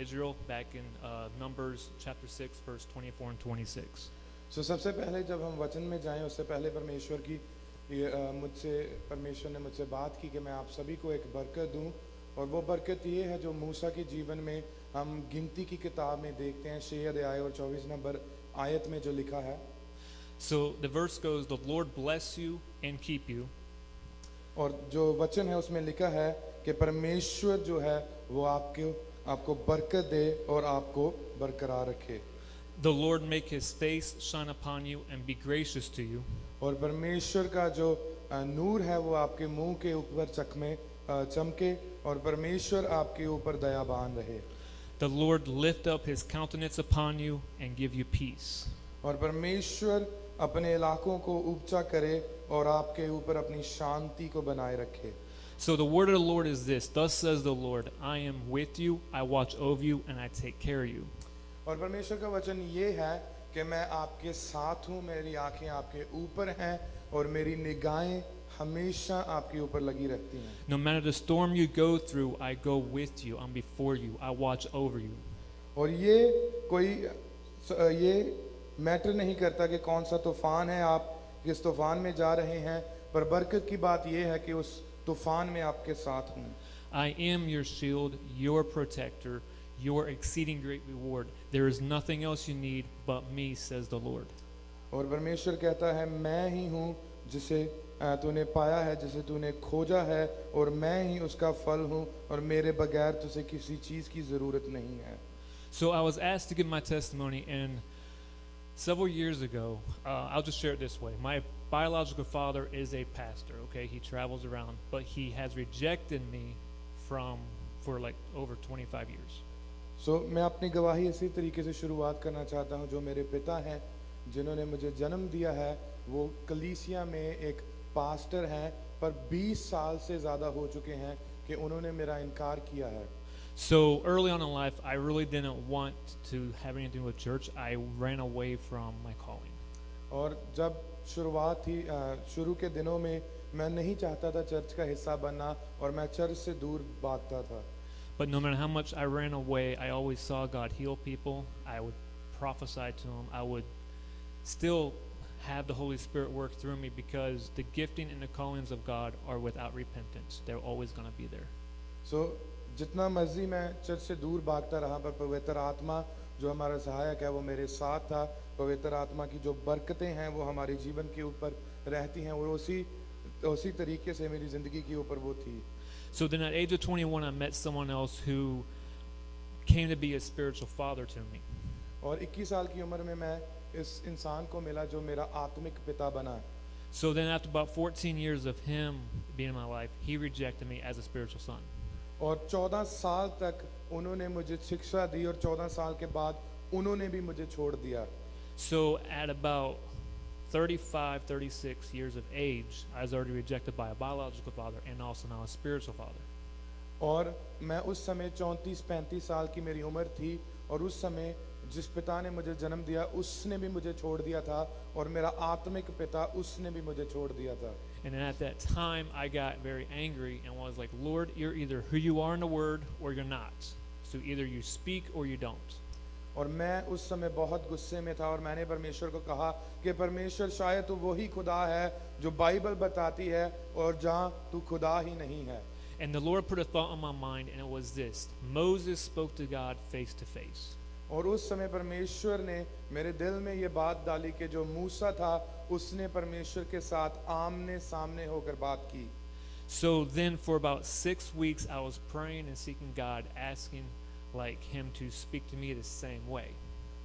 Israel back in Numbers chapter 6, verse 24 and 26. सो सबसे पहले जब हम वचन में जाएं उससे पहले परमेश्वर ने मुझसे बात की कि मैं आप सभी को एक बरकत दूं, और वो बरकत ये है जो मूसा के जीवन में हम गिनती की किताब में देखते हैं 6 अध्याय और 24 नंबर आयत में जो लिखा है. So the verse goes, "The Lord bless you and keep you. और जो वचन है उसमें लिखा है कि परमेश्वर जो है वो आपको बरकत दे और आपको बरकरार रखे. The Lord make his face shine upon you and be gracious to you. और परमेश्वर का जो नूर है वो आपके मुंह के ऊपर चमके, और परमेश्वर आपके ऊपर दयावान रहे. The Lord lift up his countenance upon you and give you peace." और परमेश्वर अपने इलाकों को ऊंचा करे और आपके ऊपर अपनी शांति को बनाए रखे. So the word of the Lord is this: "Thus says the Lord, I am with you, I watch over you, and I take care of you." और परमेश्वर का वचन ये है कि मैं आपके साथ हूँ, मेरी आंखें आपके ऊपर हैं और मेरी निगाहें हमेशा आपके ऊपर लगी रहती हैं. No matter the storm you go through, I go with you, I'm before you, I watch over you. और ये मैटर नहीं करता कि कौन सा तूफान है, आप किस तूफान में जा रहे हैं, पर बरकत की बात यह है कि उस तूफान में आपके साथ हूँ. I am your shield, your protector, your exceeding great reward. There is nothing else you need but me, says the Lord. और परमेश्वर कहता है मैं ही हूँ जिसे तूने पाया है, जिसे तूने खोजा है, और मैं ही उसका फल हूँ, और मेरे बगैर तुझे किसी चीज़ की ज़रूरत नहीं है. So I was asked to give my testimony, and several years ago, I'll just share it this way. My biological father is a pastor, okay? He travels around, but he has rejected me for like over 25 years. So मैं अपनी गवाही इसी तरीके से शुरुआत करना चाहता हूँ. जो मेरे पिता हैं जिन्होंने मुझे जन्म दिया है वो कलीसिया में एक पास्टर हैं, पर 20 साल से ज़्यादा हो चुके हैं कि उन्होंने मेरा इनकार किया है. So early on in life, I really didn't want to have anything with church. I ran away from my calling. और जब शुरुआत थी, शुरू के दिनों में मैं नहीं चाहता था चर्च का हिस्सा बनना, और मैं चर्च से दूर भागता था. But no matter how much I ran away, I always saw God heal people. I would prophesy to them. I would still have the Holy Spirit work through me, because the gifting and the callings of God are without repentance. They're always going to be there. So जितना मर्जी मैं church से दूर भागता रहा, पर पवित्र आत्मा जो हमारा सहायक है वो मेरे साथ था. पवित्र आत्मा की जो बरकतें हैं वो हमारे जीवन के ऊपर रहती हैं, और उसी तरीके से मेरी ज़िंदगी के ऊपर वो थी. So then at age of 21, I met someone else who came to be a spiritual father to me. और 21 साल की उम्र में मैं इस इंसान को मिला जो मेरा आत्मिक पिता बना. So then after about 14 years of him being in my life, he rejected me as a spiritual son. और 14 साल तक उन्होंने मुझे शिक्षा दी, और 14 साल के बाद उन्होंने भी मुझे छोड़ दिया. So at about 35, 36 years of age, I was already rejected by a biological father and also now a spiritual father. और मैं उस समय 34-35 साल की मेरी उम्र थी, और उस समय जिस पिता ने मुझे जन्म दिया उसने भी मुझे छोड़ दिया था, और मेरा आत्मिक पिता उसने भी मुझे छोड़ दिया था. And then at that time, I got very angry and was like, Lord, you're either who you are in the Word or you're not. So either you speak or you don't. और मैं उस समय बहुत गुस्से में था, और मैंने परमेश्वर को कहा कि परमेश्वर शायद तू वही खुदा है जो बाइबल बताती है, और जहाँ तू खुदा ही नहीं है. And the Lord put a thought on my mind, and it was this: Moses spoke to God face to face. और उस समय परमेश्वर ने मेरे दिल में ये बात डाली कि जो मूसा था उसने परमेश्वर के साथ आमने सामने होकर बात की. So then for about 6 weeks I was praying and seeking God, asking like him to speak to me the same way.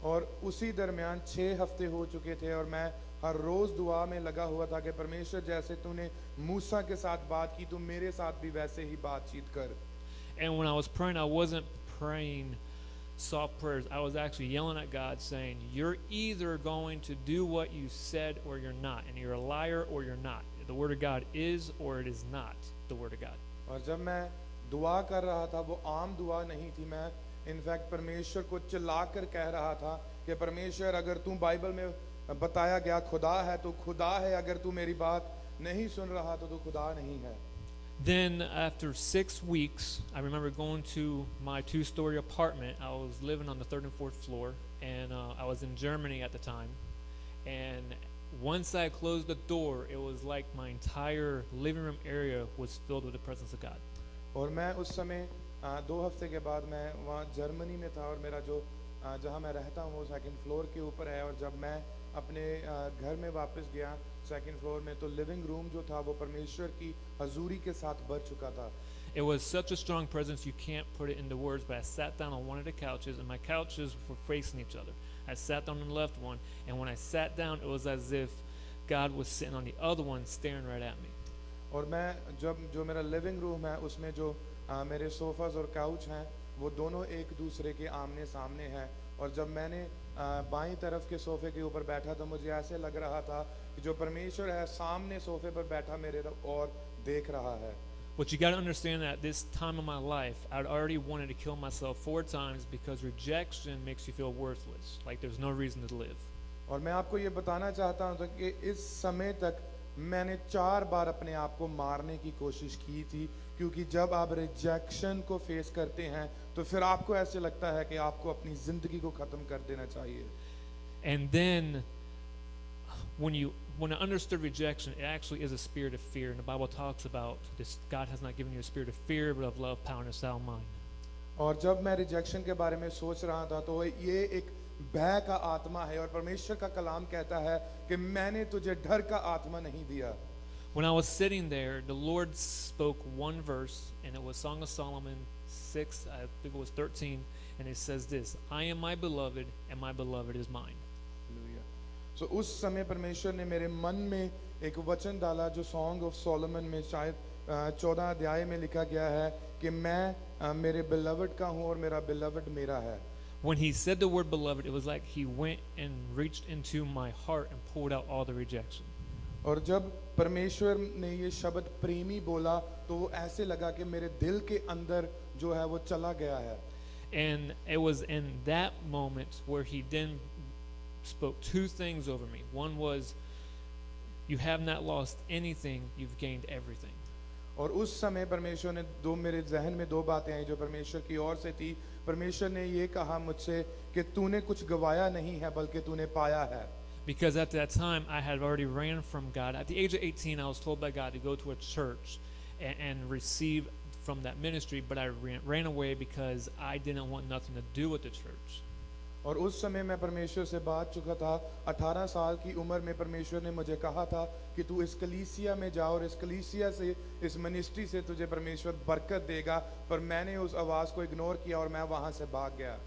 और उसी दरमियान 6 हफ्ते हो चुके थे, और मैं हर रोज दुआ में लगा हुआ था कि परमेश्वर जैसे तूने मूसा के साथ बात की, तू मेरे साथ भी वैसे ही बातचीत कर. And when I was praying, I wasn't praying soft prayers. I was actually yelling at God saying, you're either going to do what you said or you're not, and you're a liar or you're not. The Word of God is or it is not the Word of God. और जब मैं दुआ कर रहा था वो आम दुआ नहीं थी, मैं इनफैक्ट परमेश्वर को चिल्लाकर कह रहा था कि परमेश्वर अगर तू बाइबल में बताया गया खुदा है तो खुदा है, अगर तू मेरी बात नहीं सुन रहा तो तू खुदा नहीं है. Then after 6 weeks, I remember going to my 2-story apartment. I was living on the 3rd and 4th floor, and I was in Germany at the time. And once I closed the door, it was like my entire living room area was filled with the presence of God. और मैं उस समय 2 हफ्ते के बाद मैं वहाँ Germany में था और मेरा जो जहाँ मैं रहता हूँ वो 2nd फ्लोर के ऊपर है। और जब मैं अपने घर में वापस गया 2nd फ्लोर में, तो लिविंग रूम जो था वो परमेश्वर की हजूरी के साथ भर चुका था। It was such a strong presence, you can't put it into words, but I sat down on one of the couches, and my couches were facing each other. I sat down on the left one, and when I sat down, it was as if God was sitting on the other one, staring right at me. और मैं जब जो मेरा living room है उसमें जो मेरे sofas और काउच हैं वो दोनों एक दूसरे के आमने सामने हैं। और जब मैंने बाईं तरफ के सोफे के ऊपर बैठा तो मुझे ऐसे लग रहा था कि जो परमेश्वर है सामने सोफे पर बैठा मेरे और देख रहा है। But you got to understand that at this time of my life, I'd already wanted to kill myself 4 times because rejection makes you feel worthless, like there's no reason to live. और मैं आपको ये बताना चाहता हूँ कि इस समय तक मैंने 4 बार अपने आप को मारने की कोशिश की थी, क्योंकि जब आप रिजेक्शन को फेस करते हैं तो फिर आपको ऐसे लगता है कि आपको अपनी जिंदगी को खत्म कर देना चाहिए। And then when I understood rejection, it actually is a spirit of fear, and the Bible talks about this. God has not given you a spirit of fear, but of love, power, and a sound mind. और जब मैं rejection के बारे में सोच रहा था तो ये एक भय का आत्मा है, और परमेश्वर का कलाम कहता है कि मैंने तुझे डर का आत्मा नहीं दिया। When I was sitting there, the Lord spoke one verse, and it was Song of Solomon 6, I think it was 13, and it says this: I am my beloved, and my beloved is mine. So उस समय परमेश्वर ने मेरे मन में एक वचन डाला जो सॉन्ग ऑफ सोलोमन में शायद 14 अध्याय में लिखा गया है कि मैं मेरे बिलवड का हूँ और मेरा बिलवड मेरा है। When he said the word beloved, it was like he went and reached into my heart and pulled out all the rejection. और जब परमेश्वर ने ये शब्द प्रेमी बोला तो वो ऐसे लगा कि मेरे दिल के अंदर जो है वो चला गया है। And it was in that moment where he then spoke 2 things over me. One was, you have not lost anything, you've gained everything. और उस समय परमेश्वर ने मेरे जहन में 2 बातें आई जो परमेश्वर की ओर से थी। परमेश्वर ने ये कहा मुझसे कि तूने कुछ गवाया नहीं है बल्कि तूने पाया है। Because at that time I had already ran from God. At the age of 18, I was told by God to go to a church and receive from that ministry, but I ran away because I didn't want nothing to do with the church. और उस समय मैं परमेश्वर से बात चुका था। 18 साल की उम्र में परमेश्वर ने मुझे कहा था कि तू इस कलीसिया में जा और इस कलीसिया से, इस मिनिस्ट्री से तुझे परमेश्वर बरकत देगा, पर मैंने उस आवाज को इग्नोर किया और मैं वहां से भाग गया।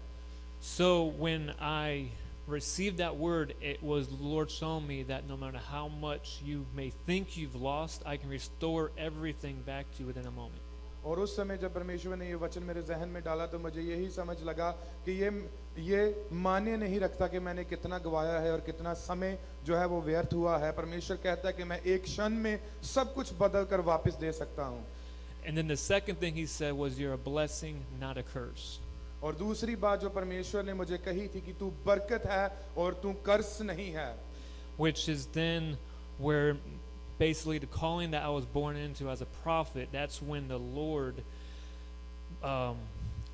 So when I received that word, it was the Lord showing me that no matter how much you may think you've lost, I can restore everything back to you within a moment. और उस समय जब परमेश्वर ने ये वचन मेरे जहन में डाला तो मुझे यही समझ लगा कि ये मान्य नहीं रखता कि मैंने कितना गवाया है और कितना समय जो है वो व्यर्थ हुआ है। परमेश्वर कहता है कि मैं एक क्षण में सब कुछ बदल कर वापस दे सकता हूँ। And then the second thing he said was, you're a blessing, not a curse. और दूसरी बात जो परमेश्वर ने मुझे कही थी कि तू बरकत है और तू कर्स नहीं है। Which is then where basically the calling that I was born into as a prophet, that's when the Lord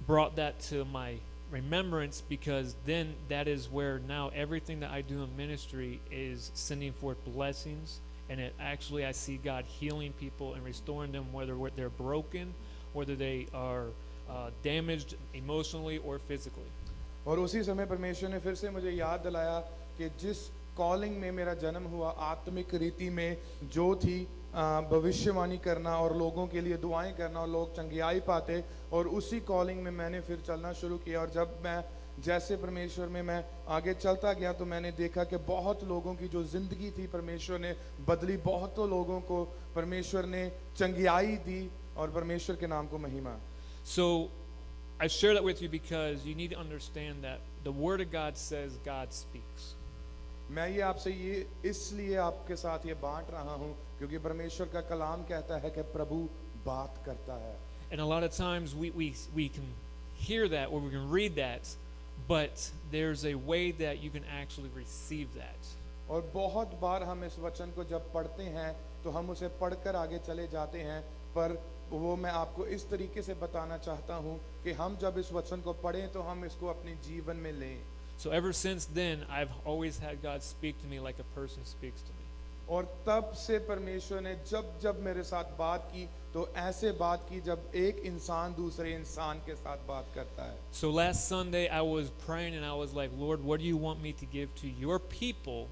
brought that to my remembrance, because then that is where now everything that I do in ministry is sending forth blessings, and it actually I see God healing people and restoring them, whether they're broken, whether they are damaged emotionally or physically. और उसी समय परमेश्वर ने फिर से मुझे याद दिलाया कि जिस कॉलिंग में मेरा जन्म हुआ आत्मिक रीति में जो थी भविष्यवाणी करना और लोगों के लिए दुआएं करना और लोग चंगियाई पाते, और उसी कॉलिंग में मैंने फिर चलना शुरू किया। और जब मैं जैसे परमेश्वर में मैं आगे चलता गया तो मैंने देखा कि बहुत लोगों की जो जिंदगी थी परमेश्वर ने बदली, बहुतों लोगों को परमेश्वर ने चंगियाई दी और परमेश्वर के नाम को महिमा। So I share that with you because you need to understand that the Word of God says God speaks. मैं ये आपसे ये इसलिए आपके साथ ये बांट रहा हूँ क्योंकि परमेश्वर का कलाम कहता है कि प्रभु बात करता है। And a lot of times we can hear that or we can read that, but there's a way that you can actually receive that. और बहुत बार हम इस वचन को जब पढ़ते हैं तो हम उसे पढ़कर आगे चले जाते हैं, पर वो मैं आपको इस तरीके से बताना चाहता हूँ कि हम जब इस वचन को पढ़ें तो हम इसको अपने जीवन में लें। So ever since then, I've always had God speak to me like a person speaks to me. और तब से परमेश्वर ने जब जब मेरे साथ बात की तो ऐसे बात की जब एक इंसान दूसरे इंसान के साथ बात करता है। So last Sunday, I was praying and I was like, Lord, what do you want me to give to your people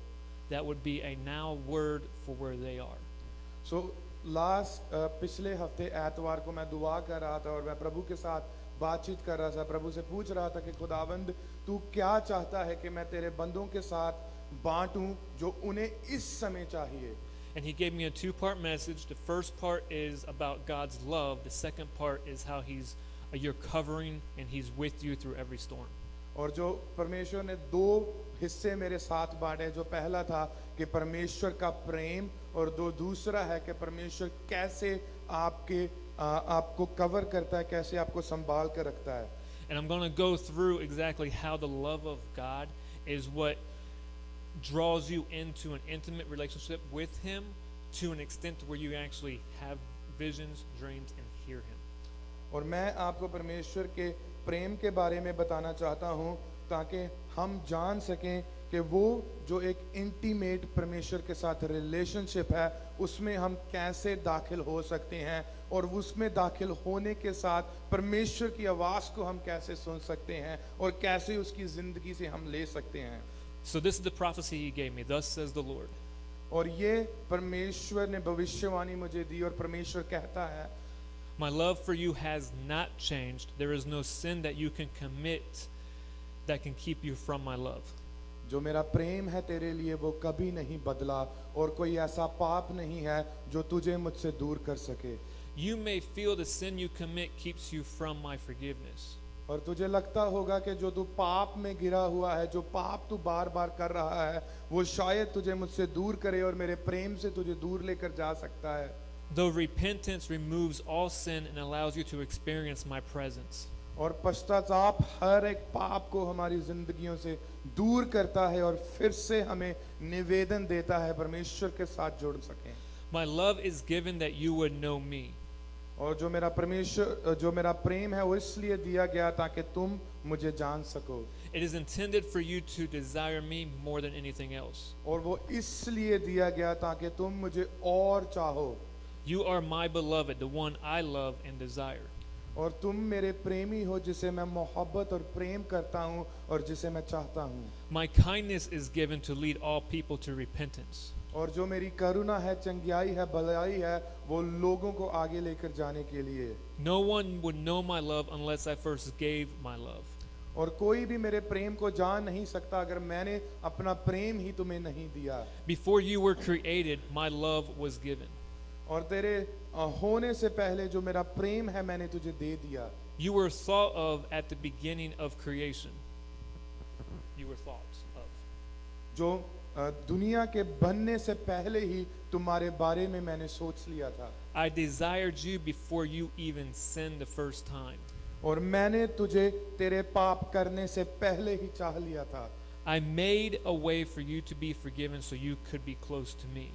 that would be a now word for where they are? सो पिछले हफ्ते एतवार को मैं दुआ कर रहा था और मैं प्रभु के साथ बातचीत कर रहा था, प्रभु से पूछ रहा था कि खुदावंद तू क्या चाहता है कि मैं तेरे बंदों के साथ बांटूं जो उन्हें इस समय चाहिए। And he gave me a two-part message. The first part is about God's love. The second part is how he's your covering and he's with you through every storm. और जो परमेश्वर ने दो हिस्से मेरे साथ बांटे, जो पहला था कि परमेश्वर का प्रेम और दूसरा है कि परमेश्वर कैसे आपको कवर करता है, कैसे आपको संभाल कर रखता है। And I'm going to go through exactly how the love of God is what draws you into an intimate relationship with him to an extent where you actually have visions, dreams, and hear him. और मैं आपको परमेश्वर के प्रेम के बारे में बताना चाहता हूँ ताकि हम जान सकें कि वो जो एक इंटीमेट परमेश्वर के साथ रिलेशनशिप है उसमें हम कैसे दाखिल हो सकते हैं और उसमें दाखिल होने के साथ परमेश्वर की आवाज़ को हम कैसे सुन सकते हैं और कैसे उसकी ज़िंदगी से हम ले सकते हैं। So this is the prophecy he gave me. Thus says the Lord. और ये परमेश्वर ने भविष्यवाणी मुझे दी और परमेश्वर कहता है, My love for you has not changed. There is no sin that you can commit that can keep you from my love. जो मेरा प्रेम है तेरे लिए वो कभी नहीं बदला और कोई ऐसा पाप नहीं है जो तुझे मुझसे दूर कर सके। You may feel the sin you commit keeps you from my forgiveness. और तुझे लगता होगा कि जो तू पाप में गिरा हुआ है, जो पाप तू बार बार कर रहा है, वो शायद तुझे मुझसे दूर करे और मेरे प्रेम से तुझे दूर लेकर जा सकता है। Though repentance removes all sin and allows you to experience my presence. और पश्चाताप हर एक पाप को हमारी जिंदगियों से दूर करता है और फिर से हमें निवेदन देता है परमेश्वर के साथ जुड़ सकें। My love is given that you would know me. और जो मेरा प्रेम है वो इसलिए दिया गया ताकि तुम मुझे जान सको। It is intended for you to desire me more than anything else. और वो इसलिए दिया गया ताकि तुम मुझे और चाहो। You are my beloved, the one I love and desire. और तुम मेरे प्रेमी हो जिसे मैं मोहब्बत और प्रेम करता हूँ और जिसे मैं चाहता हूँ। My kindness is given to lead all people to repentance. और जो मेरी करुणा है, चंगियाई है, भलाई है, वो लोगों को आगे लेकर जाने के लिए। No one would know my love unless I first gave my love. और कोई भी मेरे प्रेम को जान नहीं सकता अगर मैंने अपना प्रेम ही तुम्हें नहीं दिया। Before you were created, my love was given. और तेरे होने से पहले जो मेरा प्रेम है मैंने तुझे दे दिया। You were thought of at the beginning of creation. You were thought of. जो दुनिया के बनने से पहले ही तुम्हारे बारे में मैंने सोच लिया था। I desired you before you even sinned the first time. और मैंने तुझे तेरे पाप करने से पहले ही चाह लिया था। I made a way for you to be forgiven so you could be close to me.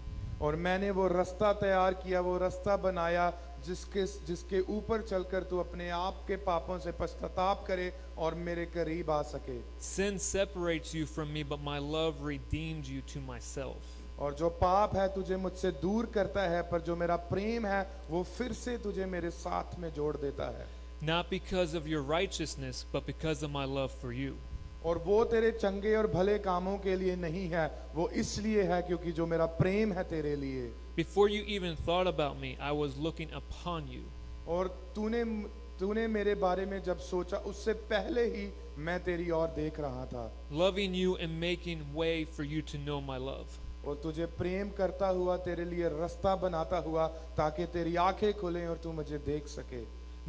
और मैंने वो रास्ता तैयार किया, वो रास्ता बनाया जिसके ऊपर चलकर तू अपने आप के पापों से पश्चाताप करे और मेरे करीब आ सके। Sin separates you from me, but my love redeemed you to myself. और जो पाप है तुझे मुझसे दूर करता है, पर जो मेरा प्रेम है वो फिर से तुझे मेरे साथ में जोड़ देता है। Not because of your righteousness, but because of my love for you. और वो तेरे चंगे और भले कामों के लिए नहीं है, वो इसलिए है क्योंकि जो मेरा प्रेम है तेरे लिए। Before you even thought about me, I was looking upon you. और तूने मेरे बारे में जब सोचा उससे पहले ही मैं तेरी ओर देख रहा था। Loving you and making way for you to know my love. और तुझे प्रेम करता हुआ तेरे लिए रास्ता बनाता हुआ ताकि तेरी आंखें खुलें और तू मुझे देख सके।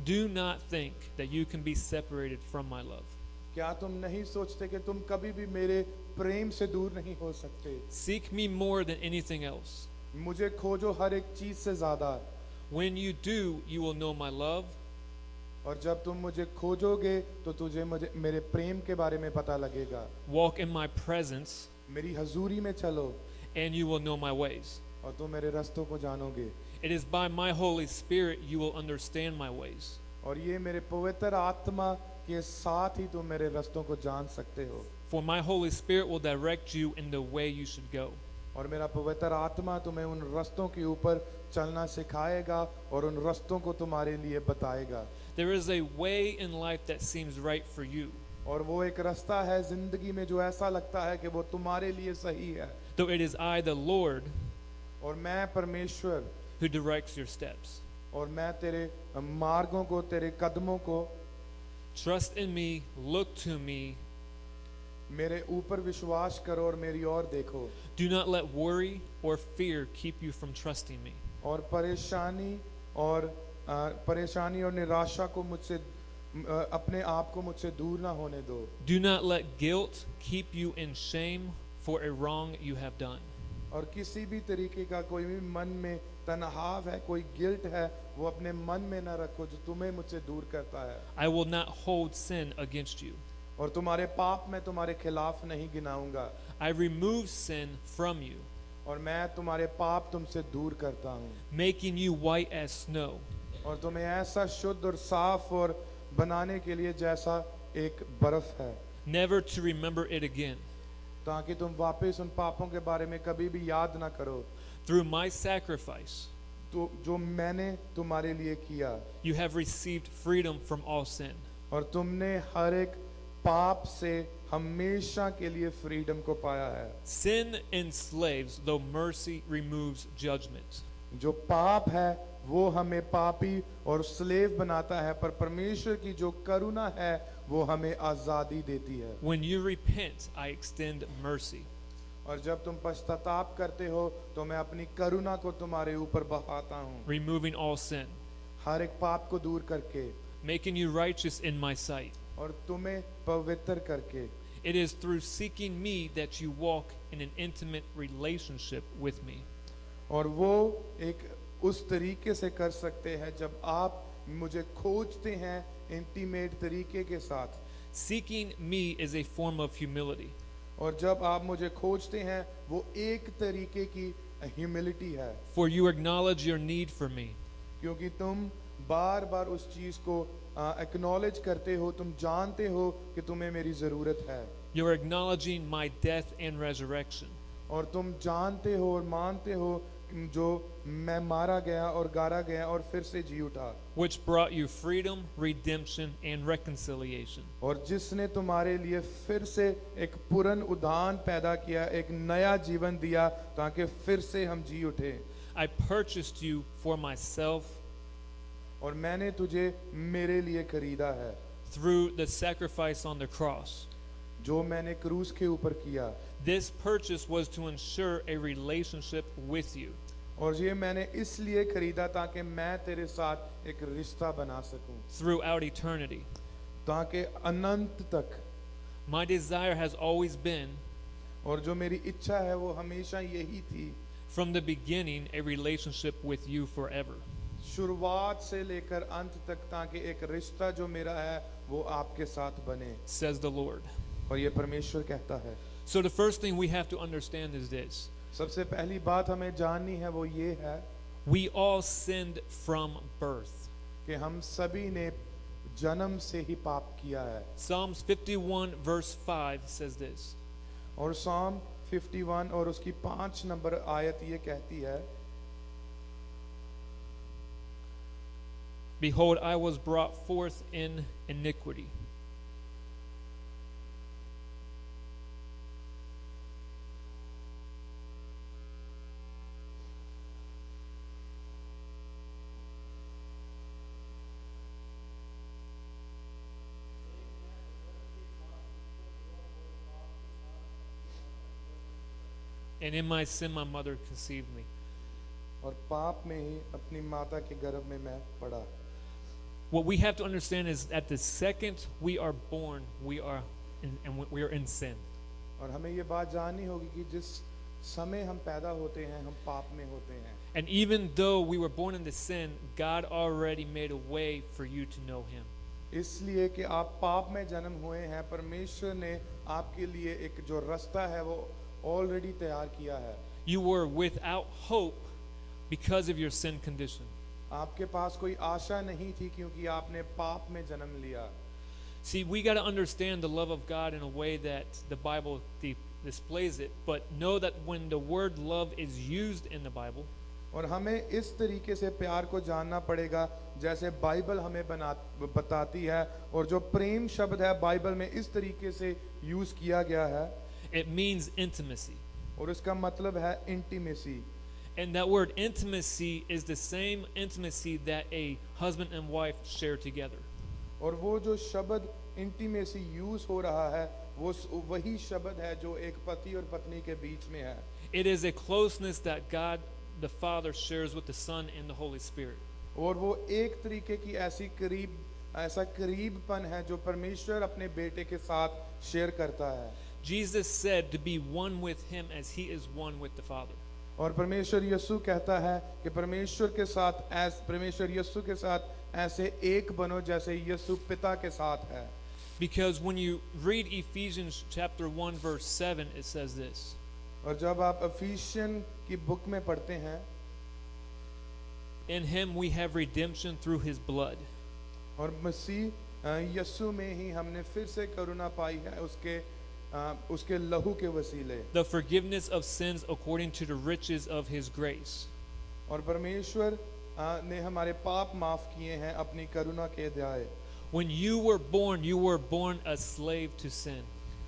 Do not think that you can be separated from my love. क्या तुम नहीं सोचते कि तुम कभी भी मेरे प्रेम से दूर नहीं हो सकते? Seek me more than anything else. मुझे खोजो हर एक चीज से ज्यादा। When you do, you will know my love. और जब तुम मुझे खोजोगे तो तुझे मेरे प्रेम के बारे में पता लगेगा। Walk in my presence, मेरी हजूरी में चलो and you will know my ways. और तुम मेरे रास्तों को जानोगे। It is by my Holy Spirit you will understand my ways. और ये मेरे पवित्र आत्मा के साथ ही तुम मेरे रास्तों को जान सकते हो। For my Holy Spirit will direct you in the way you should go. और मेरा पवित्र आत्मा तुम्हें उन रास्तों के ऊपर चलना सिखाएगा और उन रास्तों को तुम्हारे लिए बताएगा। There is a way in life that seems right for you, और वो एक रास्ता है जिंदगी में जो ऐसा लगता है कि वो तुम्हारे लिए सही है, though it is I, the Lord, और मैं परमेश्वर who directs your steps. और मैं तेरे मार्गों को, तेरे कदमों को, Trust in me, look to me. मेरे ऊपर विश्वास करो और मेरी ओर देखो। Do not let worry or fear keep you from trusting me. और परेशानी और निराशा को मुझसे अपने आप को मुझसे दूर ना होने दो। Do not let guilt keep you in shame for a wrong you have done. और किसी भी तरीके का कोई भी मन में तनाव है, कोई गिल्ट है, वो अपने मन में ना रखो जो तुम्हें मुझसे दूर करता है। I will not hold sin against you. और तुम्हारे पाप मैं तुम्हारे खिलाफ नहीं गिनाऊंगा। I remove sin from you, और मैं तुम्हारे पाप तुमसे दूर करता हूँ making you white as snow. और तुम्हें ऐसा शुद्ध और साफ और बनाने के लिए जैसा एक बर्फ है, Never to remember it again. ताकि तुम वापस उन पापों के बारे में कभी भी याद ना करो। Through my sacrifice, तो जो मैंने तुम्हारे लिए किया, you have received freedom from all sin. और तुमने हर एक पाप से हमेशा के लिए फ्रीडम को पाया है। Sin enslaves, though mercy removes judgment. जो पाप है वो हमें पापी और स्लेव बनाता है, पर परमेश्वर की जो करुणा है वो हमें आजादी देती है। When you repent, I extend mercy. और जब तुम पश्चाताप करते हो तो मैं अपनी करुणा को तुम्हारे ऊपर बहाता हूँ, Removing all sin, हर एक पाप को दूर करके making you righteous in my sight. और तुम्हें पवित्र करके। It is through seeking me that you walk in an intimate relationship with me. और वो एक उस तरीके से कर सकते हैं जब आप मुझे खोजते हैं इंटीमेट तरीके के साथ। Seeking me is a form of humility. और जब आप मुझे खोजते हैं वो एक तरीके की ह्यूमिलिटी है, For you acknowledge your need for me. क्योंकि तुम बार बार उस चीज को एक्नॉलेज करते हो, तुम जानते हो कि तुम्हें मेरी जरूरत है, You're acknowledging my death and resurrection. और तुम जानते हो और मानते हो कि जो मैं मारा गया और गाड़ा गया और फिर से जी उठा, Which brought you freedom, redemption, and reconciliation. और जिसने तुम्हारे लिए फिर से एक पूर्ण उद्धान पैदा किया, एक नया जीवन दिया ताकि फिर से हम जी उठे। I purchased you for myself और मैंने तुझे मेरे लिए खरीदा है, through the sacrifice on the cross. जो मैंने क्रूस के ऊपर किया, This purchase was to ensure a relationship with you. और ये मैंने इसलिए खरीदा ताकि मैं तेरे साथ एक रिश्ता बना सकूं, Throughout eternity. ताकि अनंत तक। My desire has always been, और जो मेरी इच्छा है वो हमेशा यही थी, from the beginning, a relationship with you forever. शुरुआत से लेकर अंत तक, ताकि एक रिश्ता जो मेरा है वो आपके साथ बने, Says the Lord. और ये परमेश्वर कहता है। So the first thing we have to understand is this. सबसे पहली बात हमें जाननी है वो ये है We all sinned from birth. कि हम सभी ने जन्म से ही पाप किया है। Psalms 51 verse 5 says this. और Psalm 51 और उसकी 5 नंबर आयत ये कहती है, Behold, I was brought forth in iniquity. And in my sin my mother conceived me. और पाप में ही अपनी माता के गर्भ में मैं पड़ा। What we have to understand is at the second we are born, we are in sin. और हमें ये बात जाननी होगी कि जिस समय हम पैदा होते हैं हम पाप में होते हैं। And even though we were born into sin, God already made a way for you to know Him. इसलिए कि आप पाप में जन्म हुए हैं, परमेश्वर ने आपके लिए एक जो रास्ता है वो ऑलरेडी तैयार किया है। You were without hope, because of your sin condition. आपके पास कोई आशा नहीं थी क्योंकि आपने पाप में जन्म लिया। See, we got to understand the love of God in a way that the Bible displays it, but know that when the word love is used in the Bible, और हमें इस तरीके से प्यार को जानना पड़ेगा जैसे बाइबल हमें बताती है, और जो प्रेम शब्द है बाइबल में इस तरीके से यूज किया गया है, it means intimacy. और इसका मतलब है intimacy. And that word intimacy is the same intimacy that a husband and wife share together. और वो जो शब्द इंटीमेसी यूज हो रहा है वो वही शब्द है जो एक पति और पत्नी के बीच में है। It is a closeness that God the Father shares with the Son and the Holy Spirit. और वो एक तरीके की ऐसा करीबपन है जो परमेश्वर अपने बेटे के साथ शेयर करता है। Jesus said to be one with him as he is one with the Father. और परमेश्वर यीशु कहता है कि परमेश्वर यीशु के साथ ऐसे एक बनो जैसे यीशु पिता के साथ है। Because when you read Ephesians chapter 1 verse 7, it says this. और जब आप इफिसियन की बुक में पढ़ते हैं, In him we have redemption through his blood. और मसीह यीशु में ही हमने फिर से करुणा पाई है उसके लहू के वसीले। The forgiveness of sins according to the riches of his grace. और परमेश्वर ने हमारे पाप माफ किए हैं अपनी करुणा के दयाए। When you were born a slave to sin.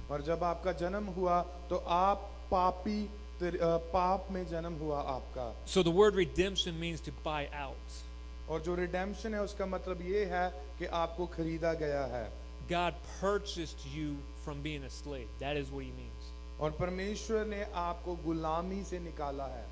और जब आपका जन्म हुआ तो आप पाप में जन्म हुआ आपका। So the word redemption means to buy out. और जो रिडेम्पशन है उसका मतलब ये है कि आपको खरीदा गया है। God purchased you from being a slave. That is what he means. और परमेश्वर ने आपको गुलामी से निकाला है।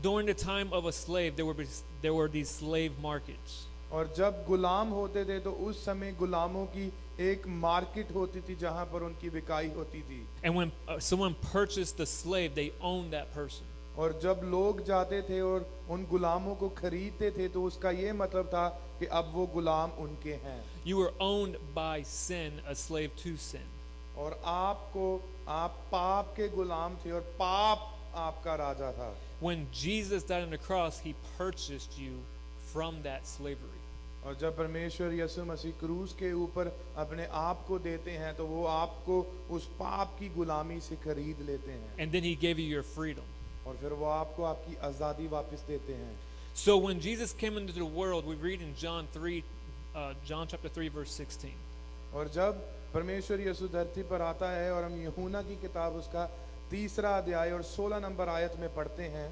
During the time of a slave, there were these slave markets. और जब गुलाम होते थे तो उस समय गुलामों की एक मार्केट होती थी जहां पर उनकी बिकाई होती थी। And when someone purchased the slave, they owned that person. और जब लोग जाते थे और उन गुलामों को खरीदते थे तो उसका ये मतलब था कि अब वो गुलाम उनके हैं। You were owned by sin, a slave to sin. और आप पाप के गुलाम थे और पाप आपका राजा था। When Jesus died on the cross, he purchased you from that slavery. और जब परमेश्वर यीशु मसीह क्रूस के ऊपर अपने आप को देते हैं तो वो आपको उस पाप की गुलामी से खरीद लेते हैं। And then he gave you your freedom. और फिर वो आपको आपकी आजादी वापस देते हैं। So when Jesus came into the world, we read in John chapter 3 verse 16. और जब परमेश्वर यीशु धरती पर आता है और हम यूहन्ना की किताब उसका 3 अध्याय और 16 नंबर आयत में पढ़ते हैं।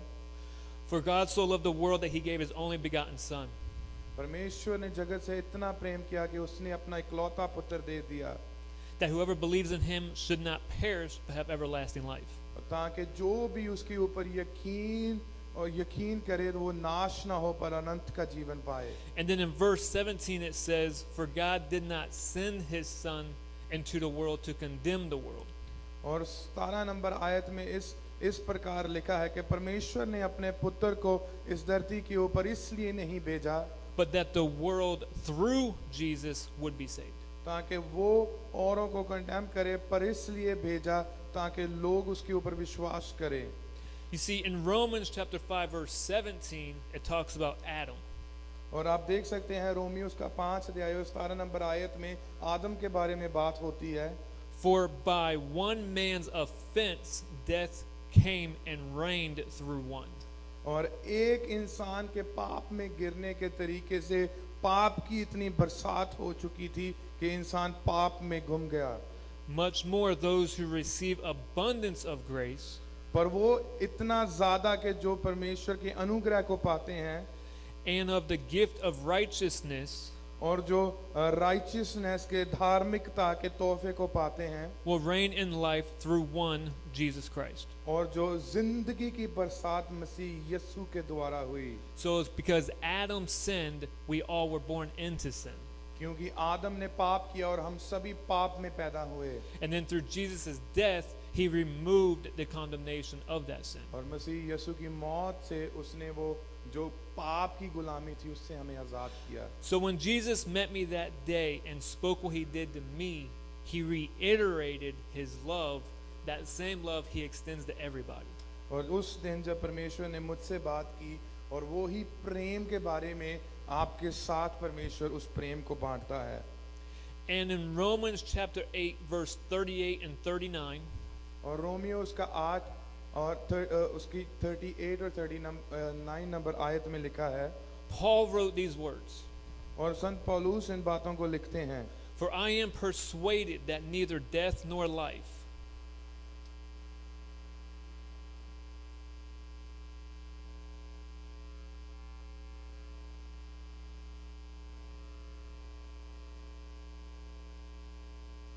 For God so loved the world that he gave his only begotten son. परमेश्वर ने जगत से इतना प्रेम किया कि उसने अपना इकलौता पुत्र दे दिया, That whoever believes in him should not perish but have everlasting life. ताकि जो भी उसके ऊपर यकीन करे तो वो नाश ना हो पर अनंत का जीवन पाए। And then in verse 17 it says, For God did not send his son into the world to condemn the world. और 17 नंबर आयत में इस प्रकार लिखा है कि परमेश्वर ने अपने पुत्र को इस धरती के ऊपर इसलिए नहीं भेजा, But that the world through Jesus would be saved. ताकि वो औरों को कंडेम करे, पर इसलिए भेजा ताकि लोग उसके ऊपर विश्वास करें। You see, in Romans chapter 5 verse 17, it talks about Adam. और आप देख सकते हैं रोमियो उसका 5 अध्याय 17 नंबर आयत में आदम के बारे में बात होती है। For by one man's offense death came and reigned through one. और एक इंसान के पाप में गिरने के तरीके से पाप की इतनी बरसात हो चुकी थी कि इंसान पाप में गुम गया। Much more those who receive abundance of grace पर वो इतना ज्यादा कि जो परमेश्वर के अनुग्रह को पाते हैं and of the gift of righteousness और जो राइचियसनेस के धार्मिकता के तोहफे को पाते हैं will reign in life through one Jesus Christ. और जो जिंदगी की बरसात मसीह यीशु के द्वारा हुई। So it's because Adam sinned, we all were born into sin. क्योंकि आदम ने पाप किया और हम सभी पाप में पैदा हुए। And then through Jesus' death, he removed the condemnation of that sin. और मसीह यीशु की मौत से उसने वो जो पाप की गुलामी थी उससे हमें आजाद किया। So when Jesus met me that day and spoke what he did to me, he reiterated his love, that same love he extends to everybody. और उस दिन जब परमेश्वर ने मुझसे बात की और वो ही प्रेम के बारे में आपके साथ परमेश्वर उस प्रेम को बांटता है। And in Romans chapter 8, verse 38 and 39, और रोमियो उसका 8 और उसकी 38 और 39 नंबर आयत में लिखा है, Paul wrote these words, और संत पौलुस इन बातों को लिखते हैं, For I am persuaded that neither death nor life,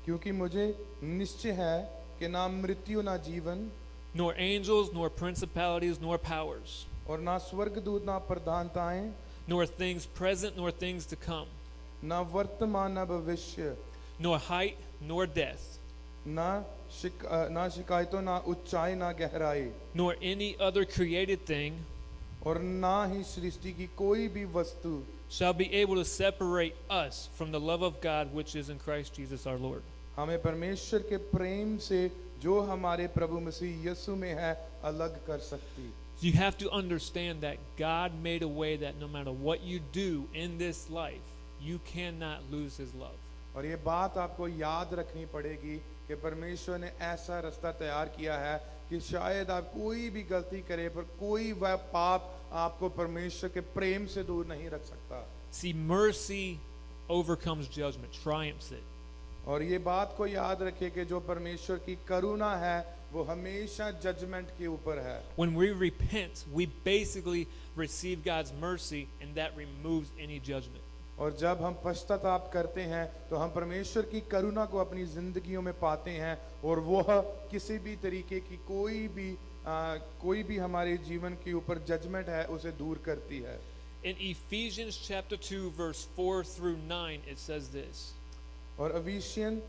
क्योंकि मुझे निश्चय है कि ना मृत्यु ना जीवन nor angels, nor principalities, nor powers, और ना स्वर्गदूत ना प्रधानताएं nor things present, nor things to come, ना वर्तमान ना भविष्य nor height, nor depth, ना शिकायतों ना ऊंचाई ना गहराई nor any other created thing और ना ही सृष्टि की कोई भी वस्तु shall be able to separate us from the love of God which is in Christ Jesus our Lord. हमें परमेश्वर के प्रेम से जो हमारे प्रभु मसीह यीशु में है अलग कर सकती। You have to understand that God made a way that no matter what you do in this life, you cannot lose His love. और ये बात आपको याद रखनी पड़ेगी कि परमेश्वर ने ऐसा रास्ता तैयार किया है कि शायद आप कोई भी गलती करें पर कोई वह पाप आपको परमेश्वर के प्रेम से दूर नहीं रख सकता। See, mercy overcomes judgment, triumphs it. और ये बात को याद रखें कि जो परमेश्वर की करुणा है वो हमेशा जजमेंट के ऊपर है। When we repent, we basically receive God's mercy, and that removes any judgment. और जब हम पश्चाताप करते हैं तो हम परमेश्वर की करुणा को अपनी जिंदगियों में पाते हैं और वह किसी भी तरीके की कोई भी हमारे जीवन के ऊपर जजमेंट है उसे दूर करती है। In Ephesians chapter 2, verse 4 through 9, it says this. और अफिसियन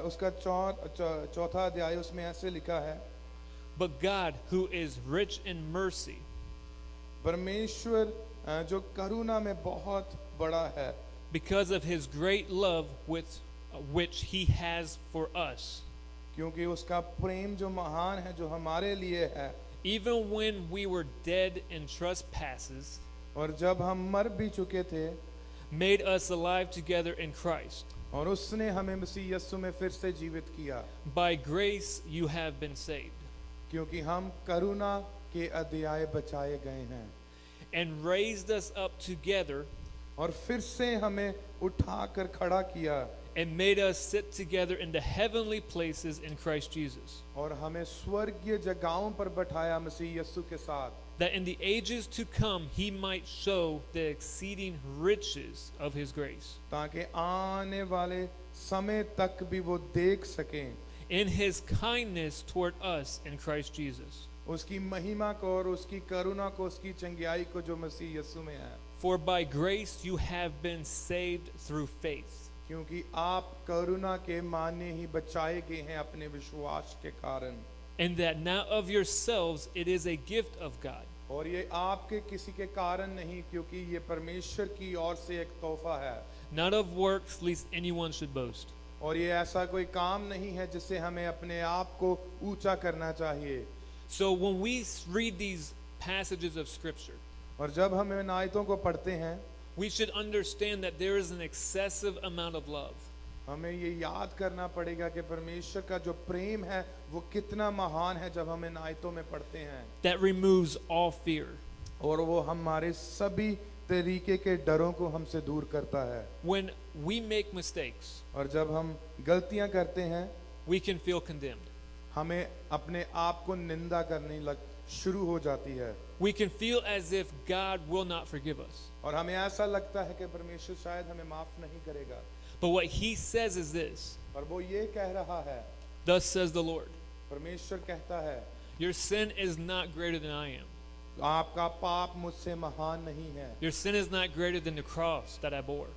उसका चौथा अध्याय उसमें ऐसे लिखा है, But God, who is rich in mercy, परमेश्वर जो करुणा में बहुत बड़ा है, because of His great love with which He has for us, क्योंकि उसका प्रेम जो महान है जो हमारे लिए है, even when we were dead in trespasses, और जब हम मर भी चुके थे, made us alive together in Christ. और उसने हमें मसीह यीशु में फिर से जीवित किया। By grace you have been saved, क्योंकि हम करुणा के अध्याय बचाए गए हैं, and raised us up together, और फिर से हमें उठाकर खड़ा किया, and made us sit together in the heavenly places in Christ Jesus, और हमें स्वर्गीय जगहों पर बैठाया मसीह यीशु के साथ, that in the ages to come He might show the exceeding riches of His grace, ताकि आने वाले समय तक भी वो देख सकें in His kindness toward us in Christ Jesus. उसकी महिमा को और उसकी करुणा को, उसकी चंगियाई को जो मसीह यीशु में है। For by grace you have been saved through faith, क्योंकि आप करुणा के माने ही बचाए गए हैं अपने विश्वास के कारण, and that not of yourselves, it is a gift of God, और ये आपके किसी के कारण नहीं, क्योंकि ये परमेश्वर की ओर से एक तोहफा है, not of works, lest anyone should boast. और ये ऐसा कोई काम नहीं है जिससे हमें अपने आप को ऊंचा करना चाहिए। So when we read these passages of Scripture, और जब हम इन आयतों को पढ़ते हैं, we should understand that there is an excessive amount of love. हमें ये याद करना पड़ेगा कि परमेश्वर का जो प्रेम है वो कितना महान है जब हम इन आयतों में पढ़ते हैं, That removes all fear. और वो हमारे सभी तरीके के डरों को हमसे दूर करता है। When we make mistakes, और जब हम गलतियां करते हैं, we can feel condemned. हमें अपने आप को निंदा करने शुरू हो जाती है, We can feel as if God will not forgive us. और हमें ऐसा लगता है कि परमेश्वर शायद हमें माफ नहीं करेगा। But what He says is this, और वो ये कह रहा है, Thus says the Lord, परमेश्वर कहता है, your sin is not greater than I am. आपका पाप मुझसे महान नहीं है, Your sin is not greater than the cross that I bore.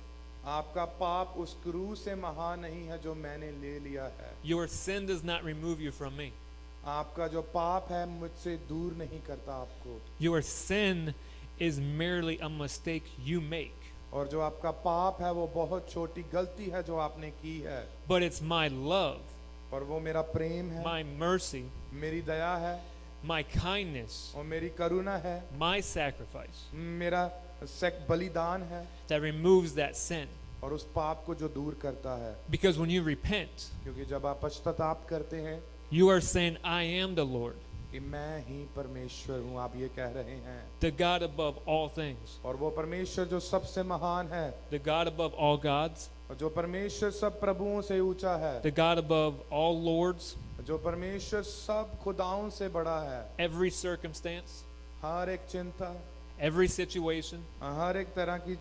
आपका पाप उस क्रूस से महान नहीं है जो मैंने ले लिया है, Your sin does not remove you from me. आपका जो पाप है मुझसे दूर नहीं करता आपको, Your sin is merely a mistake you make. और जो आपका पाप है वो बहुत छोटी गलती है जो आपने की है, But it's my love, और वो मेरा प्रेम है, my mercy, मेरी दया है, my kindness, और मेरी करुणा है, my sacrifice मेरा बलिदान है, that removes that sin. और उस पाप को जो दूर करता है। Because when you repent, क्योंकि जब आप पश्चाताप करते हैं you are saying, I am the Lord, कि मैं ही परमेश्वर हूँ, आप ये कह रहे हैं, the God above all things, और वो परमेश्वर जो सबसे महान है, the God above all gods, और जो परमेश्वर सब प्रभुओं से ऊंचा है, the God above all lords, जो परमेश्वर सब खुदाओं से बड़ा है, every circumstance, हर एक चिंता, every situation, हर एक तरह की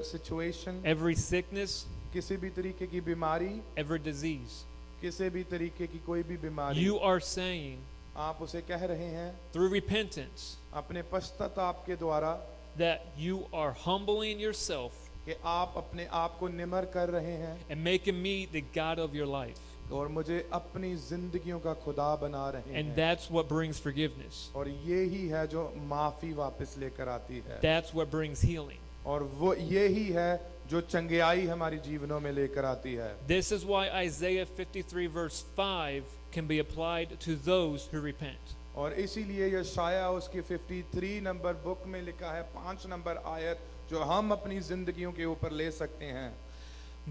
सिचुएशन, every sickness, किसी भी तरीके की बीमारी, every disease. किसी भी तरीके की कोई भी बीमारी, You are saying आप उसे कह रहे हैं through repentance अपने पश्चाताप के द्वारा that you are humbling yourself कि आप अपने आप को निमर कर रहे हैं and making me the God of your life. और मुझे अपनी जिंदगियों का खुदा बना रहे And हैं, that's what brings forgiveness. और ये ही है जो माफी वापस लेकर आती है, That's what brings healing. और वो ये ही है जो चंगियाई हमारी जीवनों में लेकर आती है। This is why Isaiah 53 verse 5 can be applied to those who repent. और इसीलिए यशाया उसकी 53 नंबर बुक में लिखा है, 5 नंबर आयत जो हम अपनी जिंदगियों के ऊपर ले सकते हैं।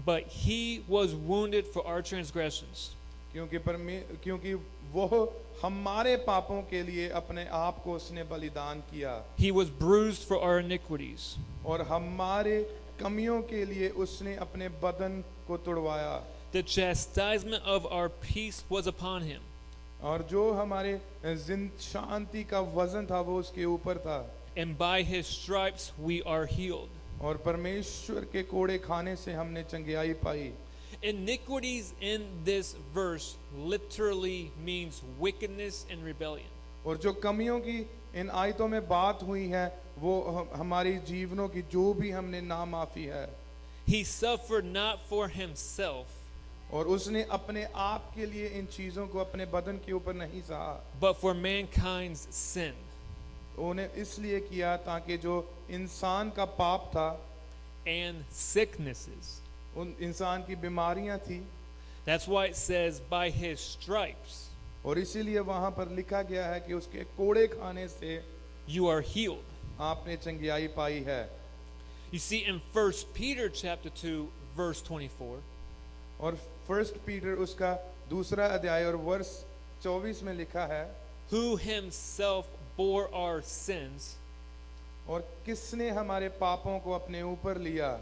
But he was wounded for our transgressions. क्योंकि वो हमारे पापों के लिए अपने आप को उसने बलिदान किया, He was bruised for our iniquities. और हमारे कमियों के लिए उसने अपने बदन को तुड़वाया, The chastisement of our peace was upon him. और जो हमारे शांति का वजन था वो उसके ऊपर था, And by his stripes we are healed. और परमेश्वर के कोड़े खाने से हमने चंगियाई पाई। Iniquities in this verse literally means wickedness and rebellion. और जो कमियों की इन आयतों में बात हुई है वो हमारी जीवनों की जो भी हमने ना माफी है, He suffered not for himself, और उसने अपने आप के लिए इन चीजों को अपने बदन के ऊपर नहीं सहा, but for mankind's sin. उन्हें इसलिए किया ताकि जो इंसान का पाप था, And sicknesses. उन इंसान की बीमारियां थी, That's why it says by his stripes और इसीलिए वहां पर लिखा गया है कि उसके कोड़े खाने से you are healed. आपने चंगियाई पाई है। You see in 1 Peter chapter 2 verse 24, और 1 पीटर उसका दूसरा अध्याय और वर्ष 24 में लिखा है, who himself bore our sins और किसने हमारे पापों को अपने ऊपर लिया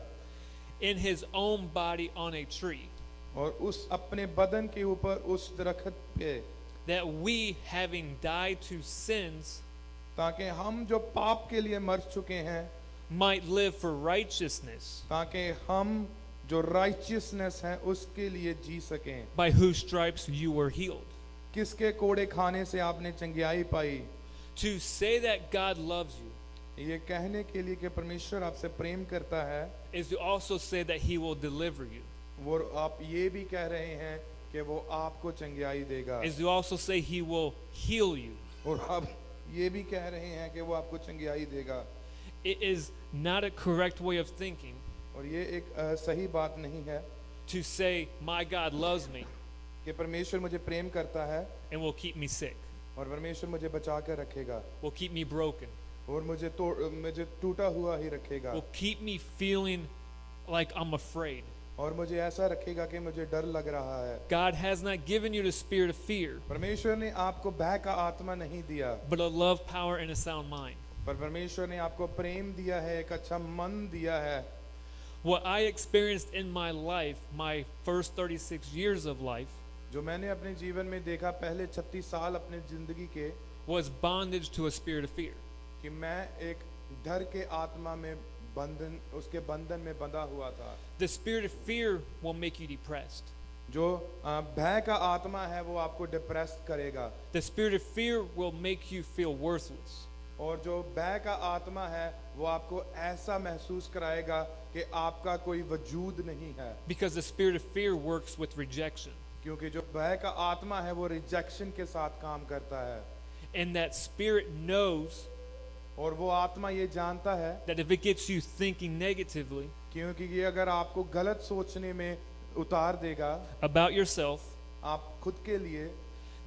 in his own body on a tree, और उस अपने बदन के ऊपर उस दरख्त पे, that we having died to sins ताकि हम जो पाप के लिए मर चुके हैं, might live for righteousness, ताकि हम जो राइचियसनेस है उसके लिए जी सकें। by whose stripes you were healed. किसके कोड़े खाने से आपने चंगियाई पाई? To say that God loves you ये कहने के लिए कि परमेश्वर आपसे प्रेम करता है, is to also say that he will deliver you, वो आप ये भी कह रहे हैं कि वो आपको चंगियाई देगा, is to also say he will heal you. और आप ये भी कह रहे हैं कि वो आपको चंगियाई देगा। It is not a correct way of thinking और ये एक सही बात नहीं है to say my God loves me कि परमेश्वर मुझे प्रेम करता है and will keep me sick, और परमेश्वर मुझे बचा कर रखेगा, will keep me broken, और मुझे टूटा हुआ ही रखेगा, will keep me feeling like I'm afraid. और मुझे ऐसा रखेगा कि मुझे डर लग रहा है। God has not given you the spirit of fear, परमेश्वर ने आपको भय का आत्मा नहीं दिया, but a love, power, and a sound mind. पर परमेश्वर ने आपको प्रेम दिया है, एक अच्छा मन दिया है। What I experienced in my life, my first 36 years of life, जो मैंने अपने जीवन में देखा पहले 36 साल अपने जिंदगी के, was bondage to a spirit of fear. कि मैं एक डर के आत्मा में उसके बंधन में बंधा हुआ था। The spirit of fear will make you depressed. जो भय का आत्मा है वो आपको डिप्रेस करेगा, The spirit of fear will make you feel worthless. और जो भय का आत्मा है वो आपको ऐसा महसूस कराएगा कि आपका कोई वजूद नहीं है, Because the spirit of fear works with rejection. क्योंकि जो भय का आत्मा है वो रिजेक्शन के साथ काम करता है, And that spirit knows और वो आत्मा ये जानता है that if it gets you thinking negatively क्योंकि ये अगर आपको गलत सोचने में उतार देगा about yourself, आप खुद के लिए,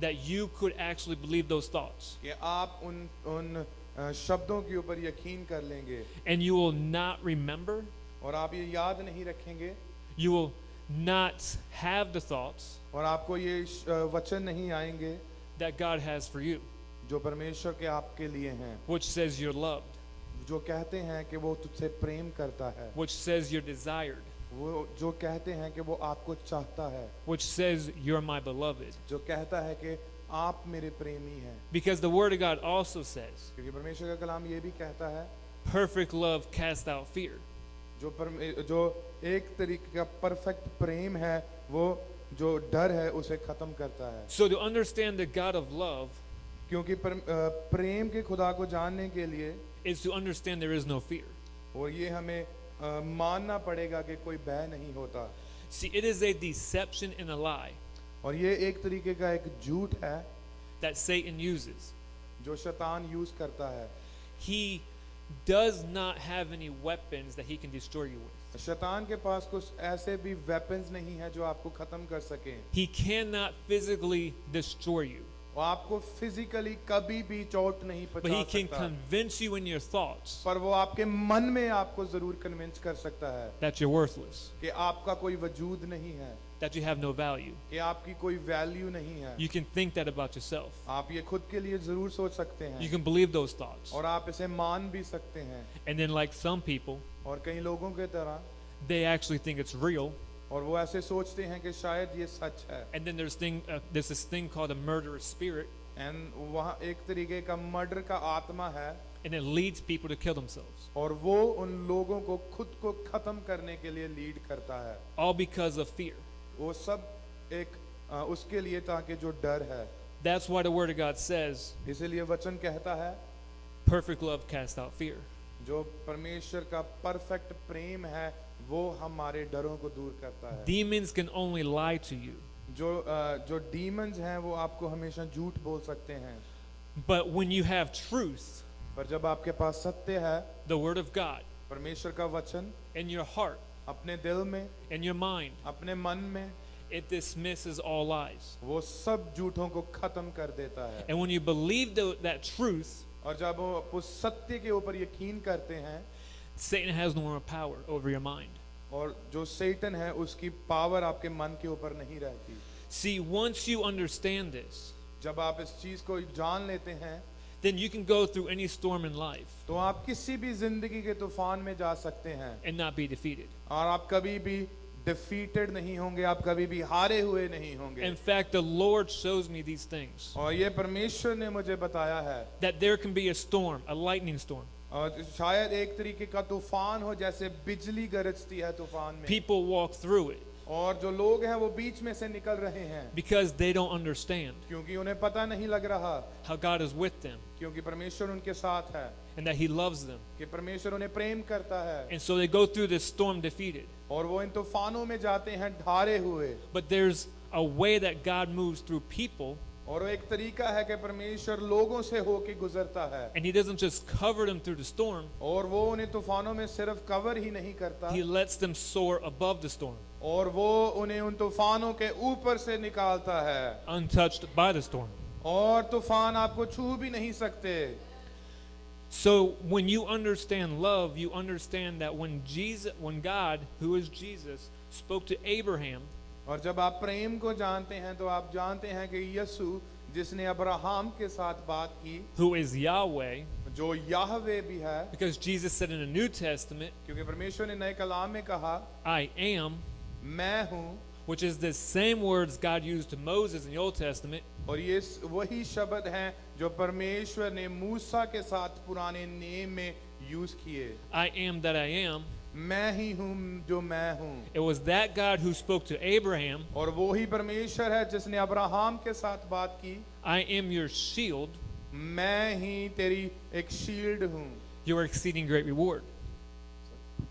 that you could actually believe those thoughts. कि आप उन शब्दों के ऊपर यकीन कर लेंगे And you will not remember, और आप ये याद नहीं रखेंगे you will not have the thoughts और आपको ये वचन नहीं आएंगे that God has for you, जो परमेश्वर के आपके लिए हैं, which says you're loved, जो कहते हैं कि वो तुझसे प्रेम करता है, which says you're desired, वो जो कहते हैं कि वो आपको चाहता है, which says you're my beloved. जो कहता है कि आप मेरे प्रेमी हैं। Because the Word of God also says, क्योंकि परमेश्वर का कलाम ये भी कहता है perfect love casts out fear. जो एक तरीके का परफेक्ट प्रेम है वो जो डर है उसे खत्म करता है। So to understand the God of love क्योंकि प्रेम के खुदा को जानने के लिए is to understand there is no fear. और ये हमें मानना पड़ेगा कि कोई भय नहीं होता। See, it is a deception and a lie और ये एक तरीके का एक झूठ है that Satan uses. जो शैतान यूज करता है। He does not have any weapons that he can destroy you with. शैतान के पास कुछ ऐसे भी वेपन्स नहीं है जो आपको खत्म कर सकें। He cannot physically destroy you, वो आपको फिजिकली कभी भी चोट नहीं but पहुंचा he can सकता, convince you in your thoughts पर वो आपके मन में आपको जरूर कन्विंस कर सकता है that you're worthless, कि आपका कोई वजूद नहीं है, that you have no value. कि आपकी कोई वैल्यू नहीं है। You can think that about yourself. आप ये खुद के लिए जरूर सोच सकते You हैं can believe those thoughts. और आप इसे मान भी सकते हैं। And then, like some people, और कई लोगों के तरह they actually think it's real. और वो ऐसे सोचते हैं कि शायद ये सच है। And then there's this thing called a murderous spirit, and वहाँ एक तरीके का मर्डर का आत्मा है and it leads people to kill themselves, और वो उन लोगों को खुद को खत्म करने के लिए लीड करता है। all because of fear. वो सब एक उसके लिए ताकि जो डर है। That's why the Word of God says, इसीलिए वचन कहता है perfect love casts out fear. जो परमेश्वर का परफेक्ट प्रेम है वो हमारे डरों को दूर करता है। Demons can only lie to you, जो डीमंस हैं वो आपको हमेशा झूठ बोल सकते हैं, but when you have truth, पर जब आपके पास सत्य है, the Word of God, परमेश्वर का वचन in your heart, अपने दिल में, in your mind, अपने मन में, it dismisses all lies. वो सब झूठों को खत्म कर देता है। And when you believe that truth, और जब वो उस सत्य के ऊपर यकीन करते हैं, Satan has no more power over your mind. और जो सैतान है उसकी पावर आपके मन के ऊपर नहीं रहती। See, once you understand this, जब आप इस चीज को जान लेते हैं, then you can go through any storm in life तो आप किसी भी जिंदगी के तूफान में जा सकते हैं and not be defeated. और आप कभी भी डिफीटेड नहीं होंगे, आप कभी भी हारे हुए नहीं होंगे। In fact, the Lord shows me these things, और ये परमेश्वर ने मुझे बताया है that there can be a storm, a lightning storm. और शायद एक तरीके का तूफान हो, जैसे बिजली गरजती है तूफान में, People walk through it और जो लोग हैं वो बीच में से निकल रहे हैं because they don't understand क्योंकि उन्हें पता नहीं लग रहा, how God is with them क्योंकि परमेश्वर उनके साथ है, and that He loves them. कि परमेश्वर उन्हें प्रेम करता है, And so they go through this storm defeated. और वो इन तूफानों में जाते हैं ढारे हुए। But there's a way that God moves through people, और वो एक तरीका है कि परमेश्वर लोगों से होके गुजरता है, and He doesn't just cover them through the storm, और वो उन्हें तूफानों में सिर्फ कवर ही नहीं करता, He lets them soar above the storm, और वो उन्हें उन तूफानों के ऊपर से निकालता है, untouched by the storm. और तूफान आपको छू भी नहीं सकते। So when you understand love, you understand that when God, who is Jesus, spoke to Abraham, और जब आप प्रेम को जानते हैं तो आप जानते हैं कि यीशु जिसने अब्राहम के साथ बात की, who is Yahweh, जो याहवे भी है, because Jesus said in the New Testament, क्योंकि परमेश्वर ने नए कलाम में कहा I am, मैं हूँ, which is the same words God used to Moses in the Old Testament, और ये वही शब्द हैं जो परमेश्वर ने मूसा के साथ पुराने नियम में यूज किए। I am that I am. मैं ही हूँ जो मैं हूँ। It was that God who spoke to Abraham, और वो ही परमेश्वर है जिसने अब्राहम के साथ बात की, I am your shield, मैं ही तेरी एक शील्ड हूँ, your exceeding great reward.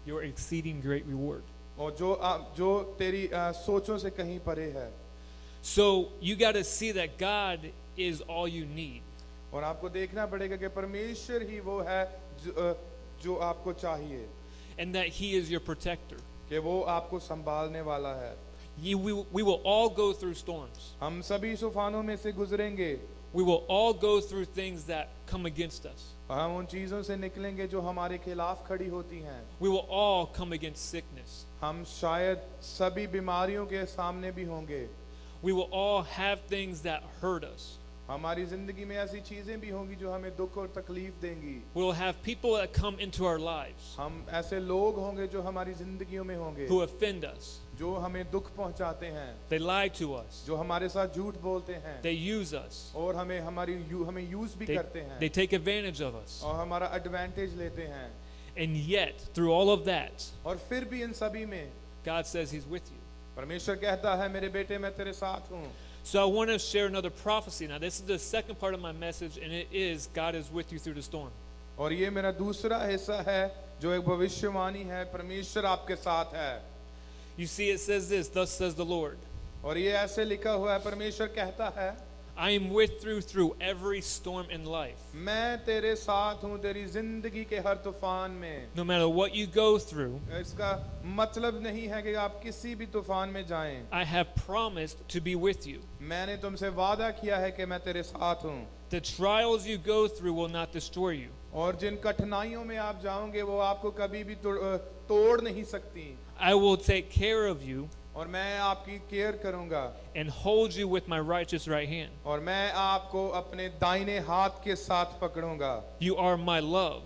Your exceeding great reward. और जो तेरी सोचों से कहीं परे है। So you got to see that God is all you need. और आपको देखना पड़ेगा कि परमेश्वर ही वो है जो आपको चाहिए, And that He is your protector. कि वो आपको संभालने वाला है। We will all go through storms. हम सभी तूफानों में से गुजरेंगे, We will all go through things that come against us. हम उन चीजों से निकलेंगे जो हमारे खिलाफ खड़ी होती हैं। We will all come against sickness. हम शायद सभी बीमारियों के सामने भी होंगे। We will all have things that hurt us. हमारी जिंदगी में ऐसी चीजें भी होंगी जो हमें दुख और तकलीफ देंगी। We will have people that come into our lives हम ऐसे लोग होंगे जो हमारी जिंदगियों में होंगे, who offend us. जो हमें दुख पहुंचाते हैं, They lie to us. जो हमारे साथ झूठ बोलते हैं, They use us. और हमें यूज भी करते हैं, They take advantage of us. और हमारा एडवांटेज लेते हैं। And yet, through all of that, और फिर भी इन सभी में God says He's with you. परमेश्वर कहता है, मेरे बेटे मैं तेरे साथ हूँ। So I want to share another prophecy. Now, this is the second part of my message, and it is God is with you through the storm. और ये मेरा दूसरा हिस्सा है जो एक भविष्यवाणी है, परमेश्वर आपके साथ है। You see, it says this, thus says the Lord. और ये ऐसे लिखा हुआ है, परमेश्वर कहता है, I am with you through every storm in life. मैं तेरे साथ हूँ तेरी जिंदगी के हर तूफान में। No matter what you go through, इसका मतलब नहीं है कि आप किसी भी तूफान में जाएं। I have promised to be with you. मैंने तुमसे वादा किया है कि मैं तेरे साथ हूँ। The trials you go through will not destroy you. और जिन कठिनाइयों में आप जाओगे वो आपको कभी भी तोड़ नहीं सकती। I will take care of you और मैं आपकी केयर करूंगा, and hold you with my righteous right hand. और मैं आपको अपने दाहिने हाथ के साथ पकड़ूंगा। You are my love,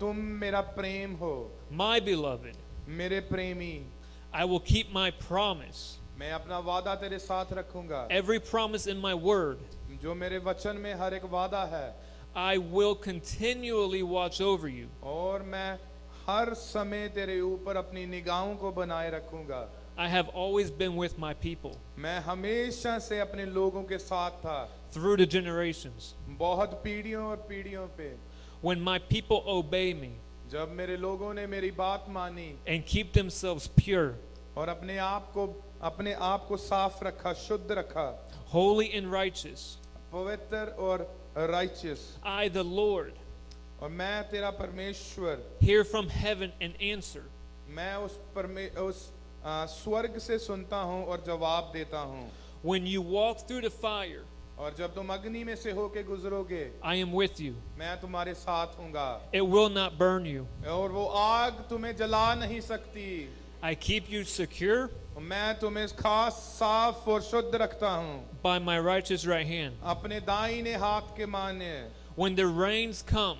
तुम मेरा प्रेम हो, my beloved. मेरे प्रेमी। I will keep my promise. मैं अपना वादा तेरे साथ रखूंगा। Every promise in my word, जो मेरे वचन में हर एक वादा है, I will continually watch over you. और मैं हर समय तेरे ऊपर अपनी निगाहों को बनाए रखूंगा। I have always been with my people मैं हमेशा से अपने लोगों के साथ था, through the generations. बहुत पीढ़ियों और पीढ़ियों पे। When my people obey me जब मेरे लोगों ने मेरी बात मानी and keep themselves pure, और अपने आप को साफ रखा, शुद्ध रखा, holy and righteous, पवित्र और righteous, I, the Lord, और मैं तेरा परमेश्वर, hear from heaven and answer. मैं उस स्वर्ग से सुनता हूँ और जवाब देता हूँ। When you walk through the fire, और जब तुम अग्नि में से होके गुजरोगे, I am with you. मैं तुम्हारे साथ हूँगा, It will not burn you. और वो आग तुम्हें जला नहीं सकती। I keep you secure मैं तुम्हें खास साफ और शुद्ध रखता हूँ by my righteous right hand. अपने दाहिने हाथ के माने। When the rains come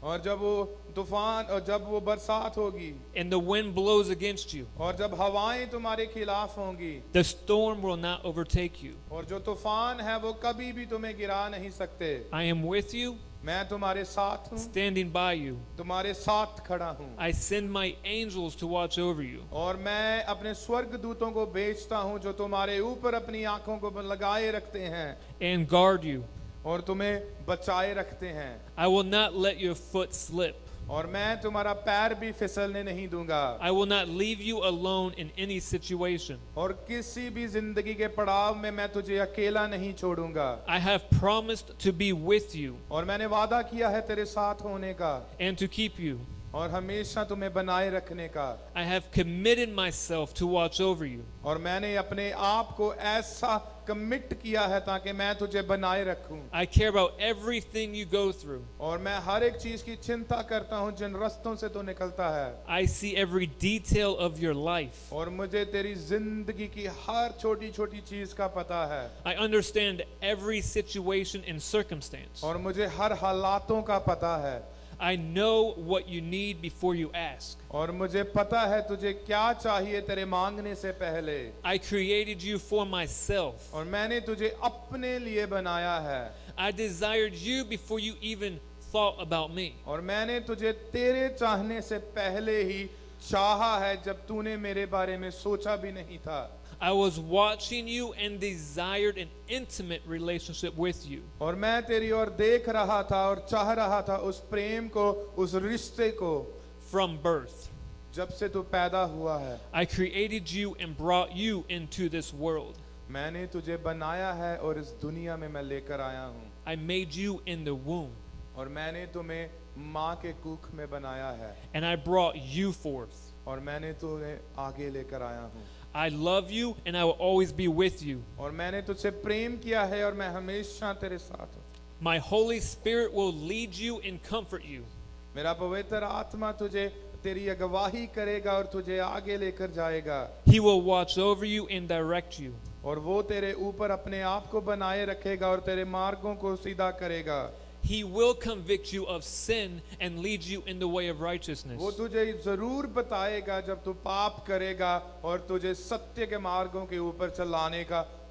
और जब वो तूफान और जब वो बरसात होगी and the wind blows against you, और जब हवाएं तुम्हारे खिलाफ होंगी, the storm will not overtake you. और जो तूफान है वो कभी भी तुम्हें गिरा नहीं सकते। I am with you, मैं तुम्हारे साथ हूँ, standing by you. तुम्हारे साथ खड़ा हूँ, I send my angels to watch over you. और मैं अपने स्वर्ग दूतों को भेजता हूँ जो तुम्हारे ऊपर अपनी आंखों को लगाए रखते हैं And guard you. और तुम्हें बचाए रखते हैं। I will not let your foot slip. और मैं तुम्हारा पैर भी फिसलने नहीं दूंगा। I will not leave you alone in any situation. और किसी भी जिंदगी के पड़ाव में मैं तुझे अकेला नहीं छोड़ूंगा। I have promised to be with you और मैंने वादा किया है तेरे साथ होने का and to keep you. और हमेशा तुम्हें बनाए रखने का। I have committed myself to watch over you. और मैंने अपने आप को ऐसा कमिट किया है ताकि मैं तुझे बनाए रखूं। I care about everything you go through. और मैं हर एक चीज की चिंता करता हूं जिन रास्तों से तू निकलता है। I see every detail of your life. और मुझे तेरी जिंदगी की हर छोटी छोटी चीज का पता है। I understand every situation and circumstance. और मुझे हर हालातों का पता है। I know what you need before you ask. और मुझे पता है तुझे क्या चाहिए तेरे मांगने से पहले। I created you for myself. और मैंने तुझे अपने लिए बनाया है। I desired you before you even thought about me. और मैंने तुझे तेरे चाहने से पहले ही चाहा है जब तूने मेरे बारे में सोचा भी नहीं था। I was watching you and desired an intimate relationship with you. और मैं तेरी ओर देख रहा था और चाह रहा था उस प्रेम को, उस रिश्ते को From birth, जब से तू पैदा हुआ है। I created you and brought you into this world. मैंने तुझे बनाया है और इस दुनिया में मैं लेकर आया हूँ। I made you in the womb, और मैंने तुम्हें माँ के कुख में बनाया है and I brought you forth. और मैंने तुम्हें आगे लेकर आया हूँ। I love you and I will always be with you. और मैंने तुझसे प्रेम किया है और मैं हमेशा तेरे साथ हूँ। My Holy Spirit will lead you and comfort you. मेरा पवित्र आत्मा तुझे तेरी अगवाही करेगा और तुझे आगे लेकर जाएगा। He will watch over you and direct you. और वो तेरे ऊपर अपने आप को बनाए रखेगा और तेरे मार्गों को सीधा करेगा। He will convict you of sin and lead you in the way of righteousness. वो तुझे जरूर बताएगा जब तू पाप करेगा और तुझे सत्य के मार्गों के ऊपर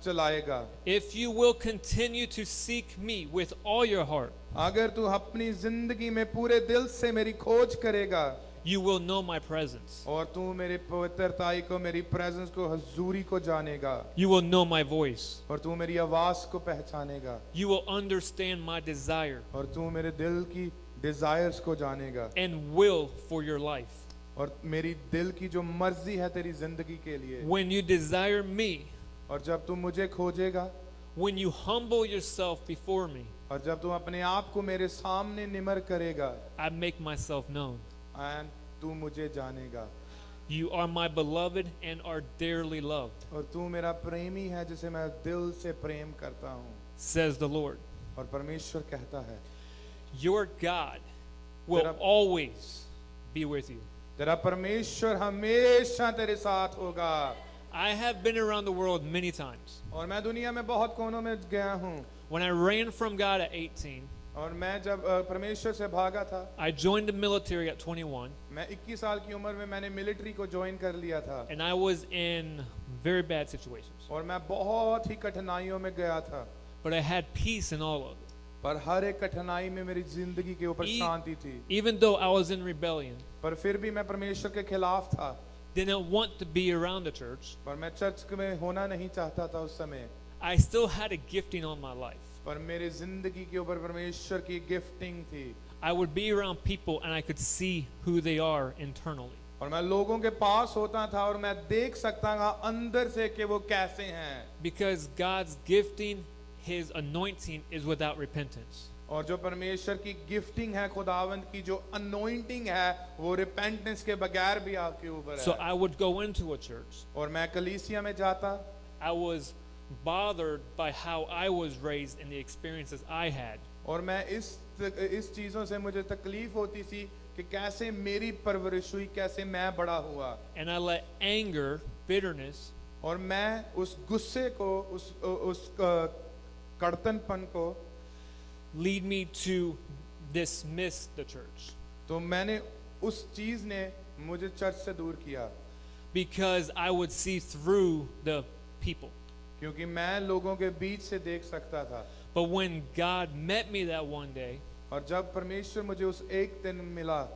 चलाएगा। If you will continue to seek me with all your heart, अगर तू अपनी जिंदगी में पूरे दिल से मेरी खोज करेगा you will know my presence. और तू मेरे पवित्रताई को, मेरी प्रेजेंस को, हजूरी को जानेगा You will know my voice. और तू मेरी आवाज को पहचानेगा You will understand my desire और तू मेरे दिल की डिजायर्स को जानेगा and will for your life. और मेरी दिल की जो मर्जी है तेरी जिंदगी के लिए। When you desire me, और जब तू मुझे खोजेगा when you humble yourself before me, और जब तू अपने आप को मेरे सामने निमर करेगा I make myself known. And तू मुझे जानेगा। You are my beloved and are dearly loved, और तू मेरा प्रेमी है जिसे मैं दिल से प्रेम करता हूँ। says the Lord. और परमेश्वर कहता है Your God will Tera- always be with you. तेरा परमेश्वर हमेशा तेरे साथ होगा। I have been around the world many times. और मैं दुनिया में बहुत कोनों में गया हूँ When I ran from God at 18, और मैं जब परमेश्वर से भागा था, I joined the military at 21, मैं 21 साल की उम्र में मैंने मिलिट्री को ज्वाइन कर लिया था and I was in very bad situations. और मैं बहुत ही कठिनाइयों में गया था, But I had peace in all of it. पर हर एक कठिनाई में मेरी जिंदगी के ऊपर E- शांति थी। Even though I was in rebellion, पर फिर भी मैं परमेश्वर के खिलाफ था, didn't want to be around the church, पर मैं चर्च में होना नहीं चाहता था उस समय, I still had a gifting on my life. पर मेरी जिंदगी के ऊपर परमेश्वर की गिफ्टिंग थी। I would be around people and I could see who they are internally. और मैं लोगों के पास होता था और मैं देख सकता था अंदर से कि वो कैसे हैं। Because God's gifting, His anointing is without repentance. और जो परमेश्वर की गिफ्टिंग है, खुदावंद की जो अनोइंटिंग है, वो रिपेंटेंस के बगैर भी आपके ऊपर So है। I would go into a church. और मैं कलीसिया में जाता I was bothered by how I was raised and the experiences I had. और मैं इस चीजों से मुझे तकलीफ होती थी कि कैसे मेरी परवरिश हुई, कैसे मैं बड़ा हुआ। And I let anger, bitterness, और मैं उस गुस्से को, उस कड़तनपन को, lead me to dismiss the church. तो मैंने उस चीज ने मुझे चर्च से दूर किया, Because I would see through the people. क्योंकि मैं लोगों के बीच से देख सकता था। But when God met me that one day, और जब परमेश्वर मुझे उस एक दिन मिला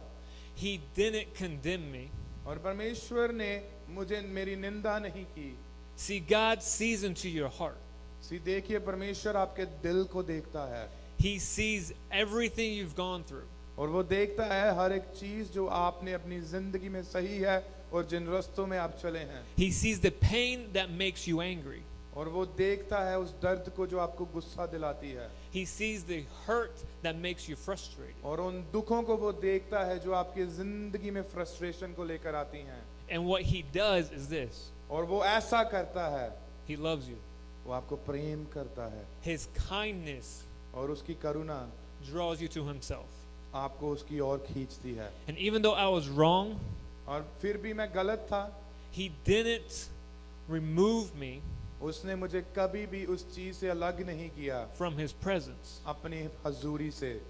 He didn't condemn me. और परमेश्वर ने मुझे मेरी निंदा नहीं की। See, God sees into your heart. सी देखिए, परमेश्वर आपके दिल को देखता है He sees everything you've gone through. और वो देखता है हर एक चीज जो आपने अपनी जिंदगी में सही है और जिन रास्तों में आप चले हैं। He sees the pain that makes you angry. और वो देखता है उस दर्द को जो आपको गुस्सा दिलाती है He sees the hurt that makes you frustrated. और उन दुखों को वो देखता है जो आपकी जिंदगी में फ्रस्ट्रेशन को लेकर आती हैं। And what He does is this. और वो ऐसा करता है, He loves you. वो आपको प्रेम करता है His kindness और उसकी करुणा draws you to Himself. आपको उसकी ओर खींचती है। And even though I was wrong, और फिर भी मैं गलत था, He didn't remove me उसने मुझे कभी भी उस चीज से अलग नहीं किया, from His presence. अपनी हजूरी से।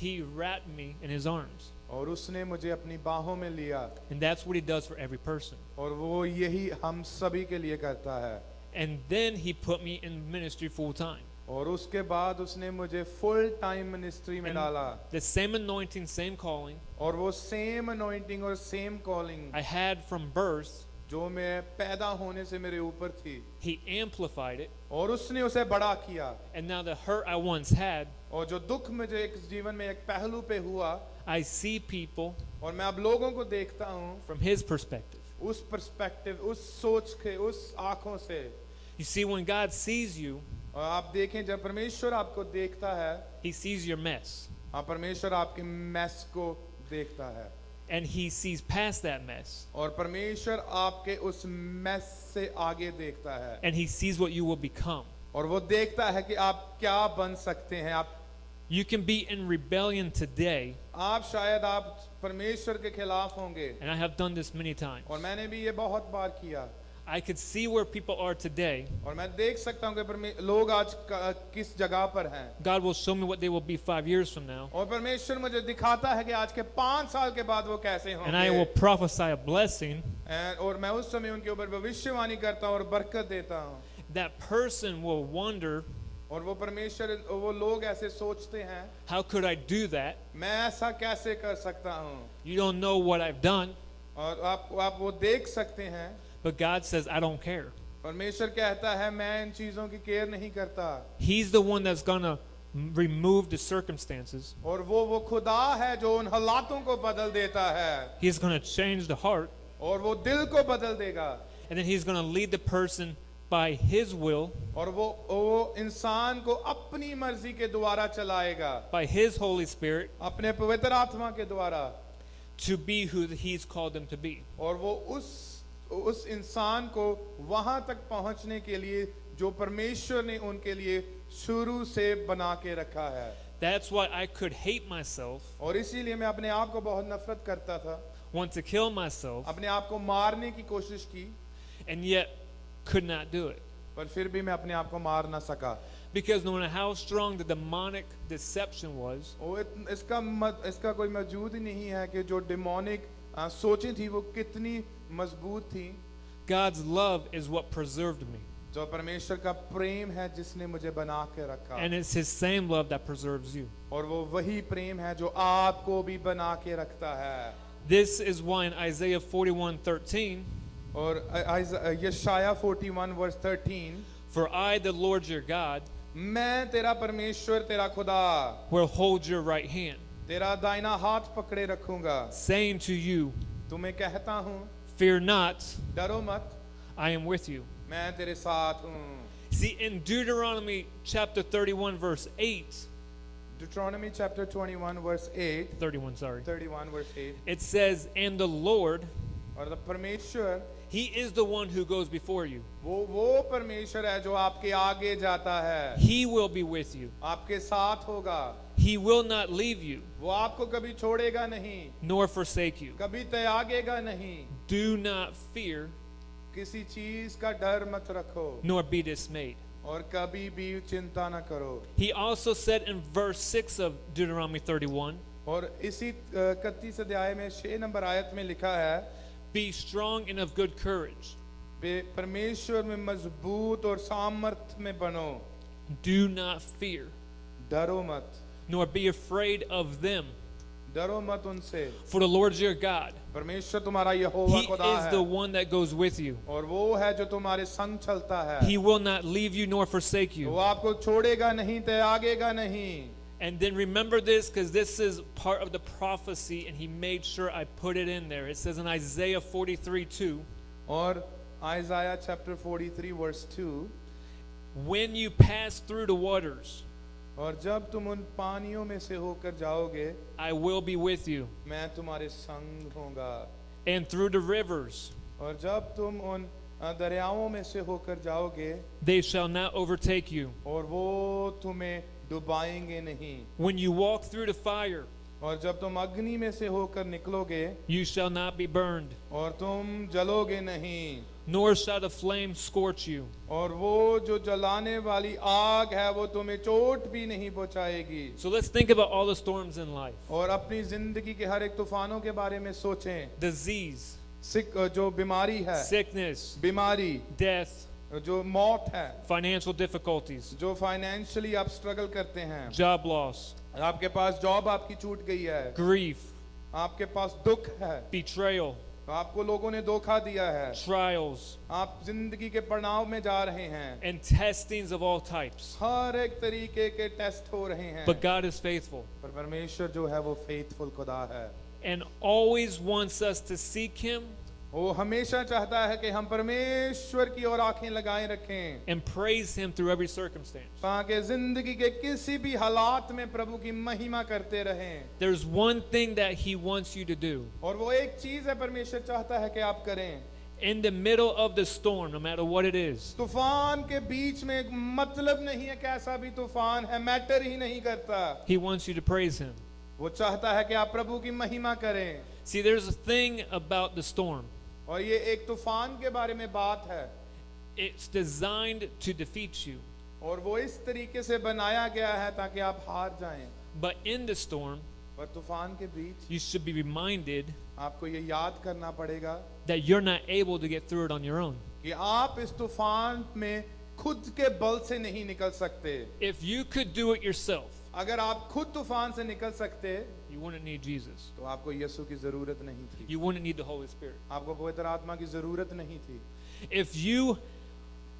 He wrapped me in His arms. और उसने मुझे अपनी बाहों में लिया And that's what He does for every person. और वो यही हम सभी के लिए करता है। And then He put me in ministry full time. और उसके बाद उसने मुझे फुल टाइम मिनिस्ट्री में And डाला the same anointing, same calling और वो सेम अनॉइंटिंग और same calling I had from birth, जो मैं पैदा होने से मेरे ऊपर थी, He amplified it. और उसने उसे बड़ा किया। And now the hurt I once had, और जो दुख मुझे एक जीवन में एक पहलू पे हुआ, I see people और मैं अब लोगों को देखता हूँ from His perspective. उस पर्सपेक्टिव, उस सोच के, उस आंखों से। You see, when God sees you, और आप देखें, जब परमेश्वर आपको देखता है, He sees your mess. हाँ, परमेश्वर आपके मैस को देखता है। and he sees past that mess, और परमेश्वर आपके उस मैस से आगे देखता है and he sees what you will become. और वो देखता है कि आप क्या बन सकते हैं आप You can be in rebellion today, शायद आप परमेश्वर के खिलाफ होंगे and I have done this many times. और मैंने भी ये बहुत बार किया I could see where people are today. और मैं देख सकता हूँ कि लोग आज किस जगह पर हैं God will show me what they will be 5 years from now, और परमेश्वर मुझे दिखाता है कि आज के 5 साल के बाद वो कैसे and I will होंगे prophesy a blessing. और मैं उस समय उनके ऊपर भविष्यवाणी करता हूँ और बरकत देता हूँ That person will wonder, और वो परमेश्वर वो लोग ऐसे सोचते हैं how could I do that? मैं ऐसा कैसे कर सकता हूँ You don't know what I've done. और आप वो देख सकते हैं But God says, I don't care. परमेश्वर कहता है मैं इन चीजों की केयर नहीं करता He's the one that's going to remove the circumstances. और वो खुदा है जो उन हालातों को बदल देता है He's going to change the heart, और वो दिल को बदल देगा and then he's going to lead the person by his will, और वो इंसान को अपनी मर्जी के द्वारा चलाएगा by his Holy Spirit, अपने पवित्र आत्मा के द्वारा to be who he's called them to be. और वो उस इंसान को वहां तक पहुंचने के लिए जो परमेश्वर ने उनके लिए शुरू से बना के रखा है That's why I could hate myself, और इसीलिए मैं अपने आप को बहुत नफरत करता था want to kill myself, अपने आप को मारने की कोशिश की and yet could not do it. पर फिर भी मैं अपने आप को मार ना सका Because no matter how strong the demonic deception was, इसका कोई मौजूद ही नहीं है कि जो डिमोनिक सोचें थी वो कितनी मजबूत थी God's love is what preserved me. जो परमेश्वर का प्रेम है जिसने मुझे बना के रखा And it's his same love that preserves you. और वो वही प्रेम है जो आपको भी बना के रखता है This is why in Isaiah 41:13, और यशाया 41 verse 13 for I, the Lord your God, मैं तेरा परमेश्वर तेरा खुदा will hold your right hand, तेरा दाहिना हाथ पकड़े रखूंगा saying to you, तुम्हें कहता हूँ fear not, डरो मत I am with you. मैं तेरे साथ हूँ See, in Deuteronomy chapter 31 verse 8, Deuteronomy chapter 21 verse 8 31, sorry, 31 verse 8 it says, and the Lord, और परमेश्वर he is the one who goes before you. वो परमेश्वर है जो आपके आगे जाता है He will be with you. आपके साथ होगा He will not leave you, वो आपको कभी छोड़ेगा नहीं nor forsake you. कभी त्यागेगा नहीं Do not fear, किसी चीज का डर मत रखो nor be dismayed. और कभी भी चिंता न करो He also said in verse 6 of Deuteronomy 31, और इसी 31 अध्याय में 6 नंबर आयत में लिखा है be strong and of good courage. परमेश्वर में मजबूत और सामर्थ में बनो Do not fear, डरो मत nor be afraid of them. डरो मत उनसे For the Lord your God, परमेश्वर तुम्हारा यहोवा he खुदा is है the one that goes with you. और वो है जो तुम्हारे संग चलता है He will not leave you nor forsake वो you. आपको छोड़ेगा नहीं त्यागेगा नहीं And then remember this, because this is part of the prophecy, and he made sure I put it in there. It says in Isaiah 43:2, और Isaiah chapter 43 verse 2 when you pass through the waters, और जब तुम उन पानियों में से होकर जाओगे I will be with you. मैं तुम्हारे संग होऊंगा And through the rivers, और जब तुम उन दरियाओं में से होकर जाओगे they shall not overtake you. और वो तुम्हें डुबाएंगे नहीं When you walk through the fire, और जब तुम अग्नि में से होकर निकलोगे you shall not be burned, और तुम जलोगे नहीं nor shall the flame scorch you. और वो जो जलाने वाली आग है वो तुम्हें चोट भी नहीं पहुंचाएगी So let's think about all the storms in life. और अपनी जिंदगी के हर एक तूफानों के बारे में सोचें Disease, जो बीमारी है sickness, बीमारी death, जो मौत है financial difficulties, जो फाइनेंशियली आप स्ट्रगल करते हैं job loss, आपके पास जॉब आपकी छूट गई है grief, आपके पास दुख है betrayal, आपको लोगों ने धोखा दिया है trials, आप जिंदगी के पड़ाव में जा रहे हैं and testings of all types. हर एक तरीके के टेस्ट हो रहे हैं But God is faithful पर परमेश्वर जो है वो फेथफुल खुदा है and always wants us to seek Him वो हमेशा चाहता है कि हम परमेश्वर की ओर आंखें लगाए रखें and praise Him through every circumstance. ताकि जिंदगी के किसी भी हालात में प्रभु की महिमा करते रहें। There's one thing that He wants you to do. और वो एक चीज है परमेश्वर चाहता है कि आप करें। In the middle of the storm, no matter what it is, तूफान के बीच में मतलब नहीं है कैसा भी तूफान है, मैटर ही नहीं करता। He wants you to praise Him. वो चाहता है कि आप प्रभु की महिमा करें। See, there's a thing about the storm. और ये एक तूफान के बारे में बात है It's designed to defeat you. और वो इस तरीके से बनाया गया है ताकि आप हार जाएं। But in the storm, पर तूफान के बीच you should be reminded आपको ये याद करना पड़ेगा that you're not able to get through it on your own. कि आप इस तूफान में खुद के बल से नहीं निकल सकते। If you could do it yourself, अगर आप खुद तूफान से निकल सकते you wouldn't need Jesus. तो आपको यीशु की जरूरत नहीं थी, You wouldn't need the Holy Spirit. आपको पवित्र आत्मा की जरूरत नहीं थी। If you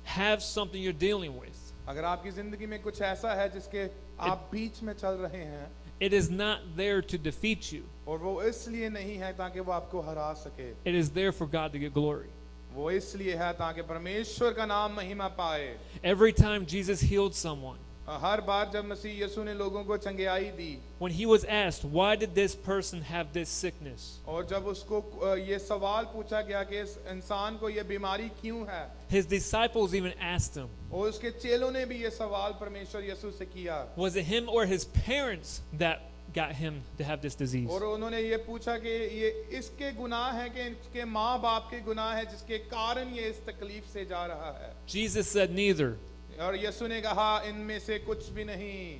have something you're dealing with, अगर आपकी जिंदगी में कुछ ऐसा है जिसके आप बीच में चल रहे हैं it is not there to defeat you. और वो इसलिए नहीं है ताकि वो आपको हरा सके, It is there for God to get glory. वो इसलिए है ताकि परमेश्वर का नाम महिमा पाए। Every time Jesus healed someone, हर बार जब मसीह यीशु ने लोगों को चंगियाई दी when he was asked, why did this person have this sickness? और जब उसको ये सवाल पूछा गया कि इस इंसान को ये बीमारी क्यों है, His disciples even asked him, और उसके चेलों ने भी ये सवाल परमेश्वर यीशु से किया was it him or his parents that got him to have this disease? और उन्होंने ये पूछा कि ये इसके गुनाह है कि इसके माँ बाप के गुनाह है जिसके कारण ये इस तकलीफ से जा रहा है। Jesus said neither, और यीशु ने कहा इनमें से कुछ भी नहीं,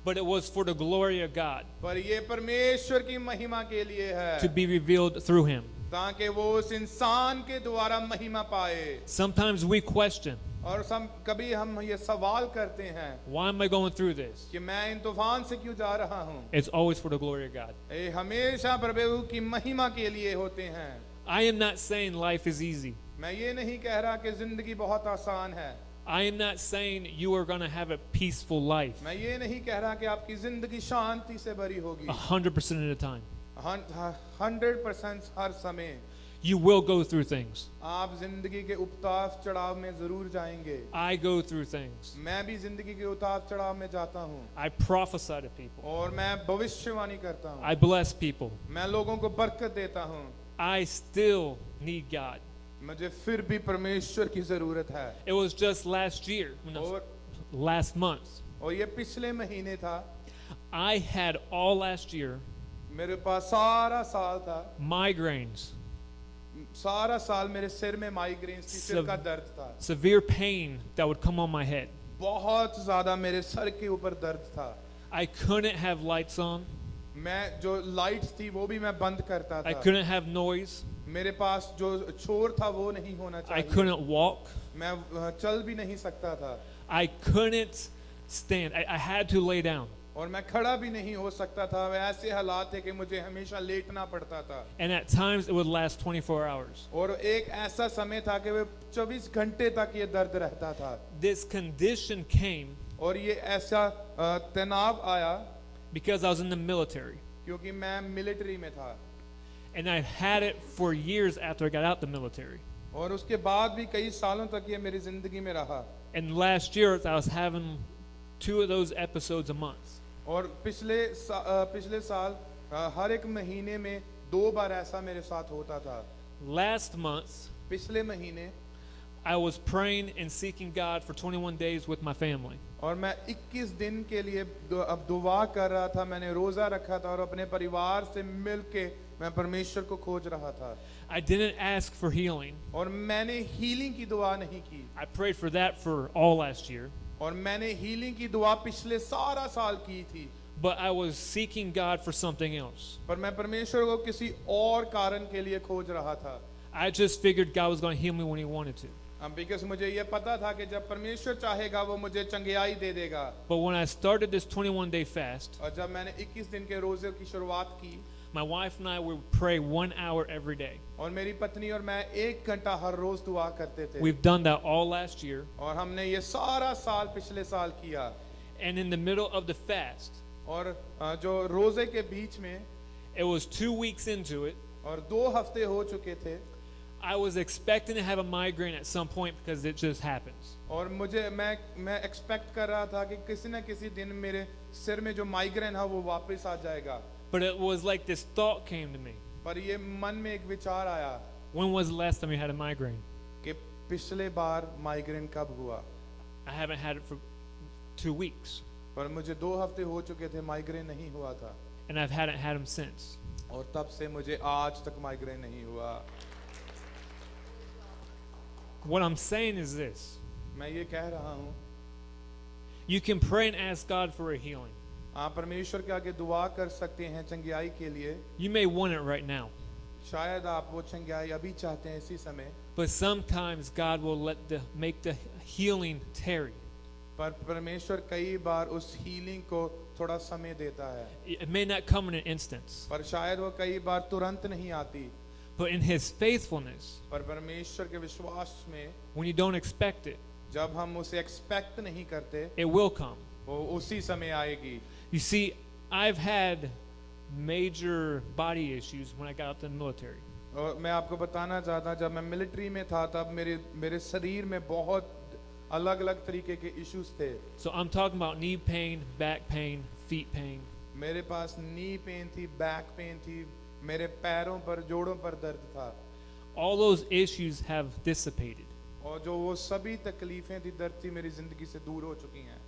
but it was for the glory of God पर ये परमेश्वर की महिमा के लिए है to be revealed through him. ताकि वो उस इंसान के द्वारा महिमा पाए। Sometimes we question, और कभी हम ये सवाल करते हैं why am I going through this? कि मैं इन तूफान से क्यों जा रहा हूँ। It's always for the glory of God. ये हमेशा प्रभु की महिमा के लिए होते हैं। I am not saying life is easy. मैं ये नहीं कह रहा कि जिंदगी बहुत आसान है। I am not saying you are going to have a peaceful life मैं ये नहीं कह रहा कि आपकी जिंदगी शांति से भरी होगी 100% of the time. 100% हर समय। You will go through things. आप जिंदगी के उतार चढ़ाव में जरूर जाएंगे। I go through things. मैं भी जिंदगी के उतार चढ़ाव में जाता हूँ I prophesy to people. और मैं भविष्यवाणी करता हूँ। I bless people. मैं लोगों को बरकत देता हूँ। I still need God. मुझे फिर भी परमेश्वर की जरूरत है। It was just last year, last month. और ये पिछले महीने था। I had all last year मेरे पास सारा साल था। migraines, सारा साल मेरे सिर में माइग्रेन थी, सिर का दर्द था। severe pain that would come on my head. बहुत ज्यादा मेरे सर के ऊपर दर्द था। I couldn't have lights on. मैं जो लाइट्स थी वो भी मैं बंद करता I था। couldn't have noise. मेरे पास जो शोर था वो नहीं होना I चाहिए। couldn't walk. मैं चल भी नहीं सकता था I couldn't stand. I had to lay down. और मैं खड़ा भी नहीं हो सकता था। वे ऐसे हालात थे कि मुझे हमेशा लेटना पड़ता था। And at times it would last 24 hours. और एक ऐसा समय था कि वे 24 घंटे तक ये दर्द रहता था। This condition came और ये ऐसा तनाव आया because I was in the military. क्योंकि मैं मिलिट्री में था। And I had it for years after I got out the military. और उसके बाद भी कई सालों तक ये मेरी जिंदगी में रहा। And last year I was having 2 of those episodes a month. और पिछले साल हर एक महीने में 2 बार ऐसा मेरे साथ होता था। Last month पिछले महीने I was praying and seeking God for 21 days with my family. और मैं 21 दिन के लिए अब दुआ कर रहा था। मैंने रोजा रखा था और अपने परिवार से मिलके मैं परमेश्वर को खोज रहा था। I didn't ask for healing. और मैंने हीलिंग की दुआ नहीं की। I prayed for that for all last year. और मैंने हीलिंग की दुआ पिछले सारा साल की थी। But I was seeking God for something else. पर मैं परमेश्वर को किसी और कारण के लिए खोज रहा था। I just figured God was going to heal me when He wanted to. Because मुझे ये पता था कि जब परमेश्वर चाहेगा वो मुझे चंगियाई दे देगा। But when I started this 21-day fast, और जब मैंने 21 दिन के रोजे की शुरुआत की, my wife and I would pray 1 hour every day. और मेरी पत्नी और मैं 1 घंटा हर रोज दुआ करते थे। We've done that all last year. और हमने ये सारा साल पिछले साल किया। And in the middle of the fast, और जो रोजे के बीच में it was 2 weeks into it, और 2 हफ्ते हो चुके थे। I was expecting to have a migraine at some point because it just happens. और मैं एक्सपेक्ट कर रहा था कि किसी न किसी दिन मेरे सिर में जो माइग्रेन है वो वापस आ जाएगा, But it was like this thought came to me. पर ये मन में एक विचार आया When was the last time you had a migraine? कि पिछले बार माइग्रेन कब हुआ। I haven't had it for 2 weeks, पर मुझे 2 हफ्ते हो चुके थे माइग्रेन नहीं हुआ था, and I hadn't had them since. और तब से मुझे आज तक माइग्रेन नहीं हुआ। What I'm saying is this. मैं ये कह रहा हूँ, You can pray and ask God for a healing. आप परमेश्वर के आगे दुआ कर सकते हैं चंगियाई के लिए। You may want it right now, शायद आप वो चंगियाई अभी चाहते हैं इसी समय, but sometimes God will make the healing tarry. पर परमेश्वर कई बार उस हीलिंग को थोड़ा समय देता है, It may not come in an instance, पर शायद वो कई बार तुरंत नहीं आती। but in His faithfulness, पर परमेश्वर के विश्वास में when you don't expect it, जब हम उसे एक्सपेक्ट नहीं करते, it will come. वो उसी समय आएगी। You see, I've had major body issues when I got out to the military. और मैं आपको बताना चाहता जब मैं मिलिट्री में था तब मेरे शरीर में बहुत अलग अलग तरीके के इश्यूज थे। So I'm talking about knee pain, back pain, feet pain. मेरे पास नी पेन थी, बैक पेन थी, मेरे पैरों पर जोड़ों पर दर्द था, All those issues have dissipated. और जो वो सभी तकलीफें थी, दर्द थी, मेरी जिंदगी से दूर हो चुकी हैं।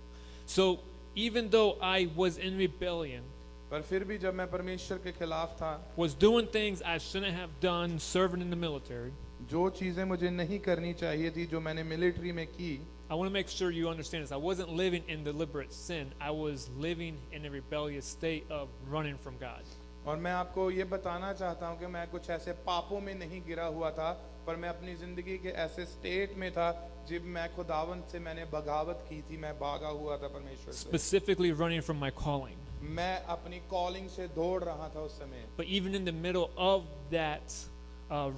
So even though I was in rebellion, पर फिर भी जब मैं परमेश्वर के खिलाफ था, was doing things I shouldn't have done serving in the military, जो चीजें मुझे नहीं करनी चाहिए थी जो मैंने मिलिट्री में की, I want to make sure you understand this. I wasn't living in deliberate sin. I was living in a rebellious state of running from God. और मैं आपको ये बताना चाहता हूँ कि मैं कुछ ऐसे पापों में नहीं गिरा हुआ था, पर मैं अपनी जिंदगी के ऐसे स्टेट में था जब मैं खुदावंत से मैंने बगावत की थी, मैं भागा हुआ था परमेश्वर से। Specifically running from my calling. मैं अपनी कॉलिंग से दौड़ रहा था उस समय, But even in the middle of that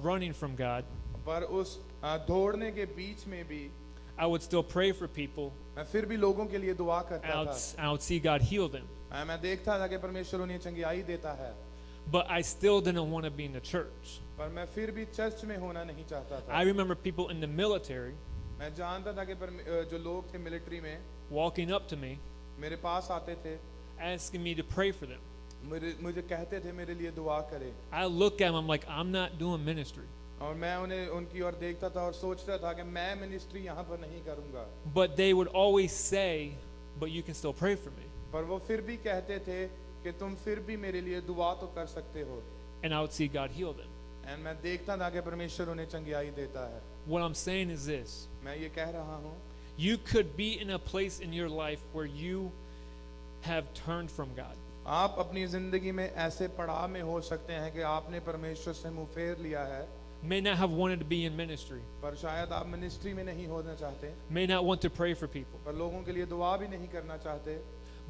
running from God, पर उस दौड़ने के बीच में भी I would still pray for people. मैं फिर भी लोगों के लिए दुआ करता था। I would see God heal them. मैं देखता था कि परमेश्वर उन्हें चंगियाई देता है, But I still didn't want to be in the church. पर मैं फिर भी चर्च में होना नहीं चाहता था। I remember people in the military मैं जानता था कि जो लोग थे मिलिट्री में walking up to me, मेरे पास आते थे, asking me to pray for them. मुझे कहते थे मेरे लिए दुआ करे, I look at them, I'm like, I'm not doing ministry. और मैं उन्हें उनकी ओर देखता था और सोचता था कि मैं मिनिस्ट्री यहाँ पर नहीं करूँगा, But they would always say, but you can still pray for me. पर वो फिर भी कहते थे कि तुम फिर भी मेरे लिए दुआ तो कर सकते हो। And I would see God heal them. And मैं देखता था कि परमेश्वर उन्हें चंगियाई देता है। What I'm saying is this. मैं ये कह रहा हूँ, You could be in a place in your life where you have turned from God. आप अपनी जिंदगी में ऐसे पड़ाव में हो सकते हैं कि आपने परमेश्वर से मुंह फेर लिया है, May not have wanted to be in ministry. पर शायद आप मिनिस्ट्री में नहीं होना चाहते, May not want to pray for people. पर लोगों के लिए दुआ भी नहीं करना चाहते,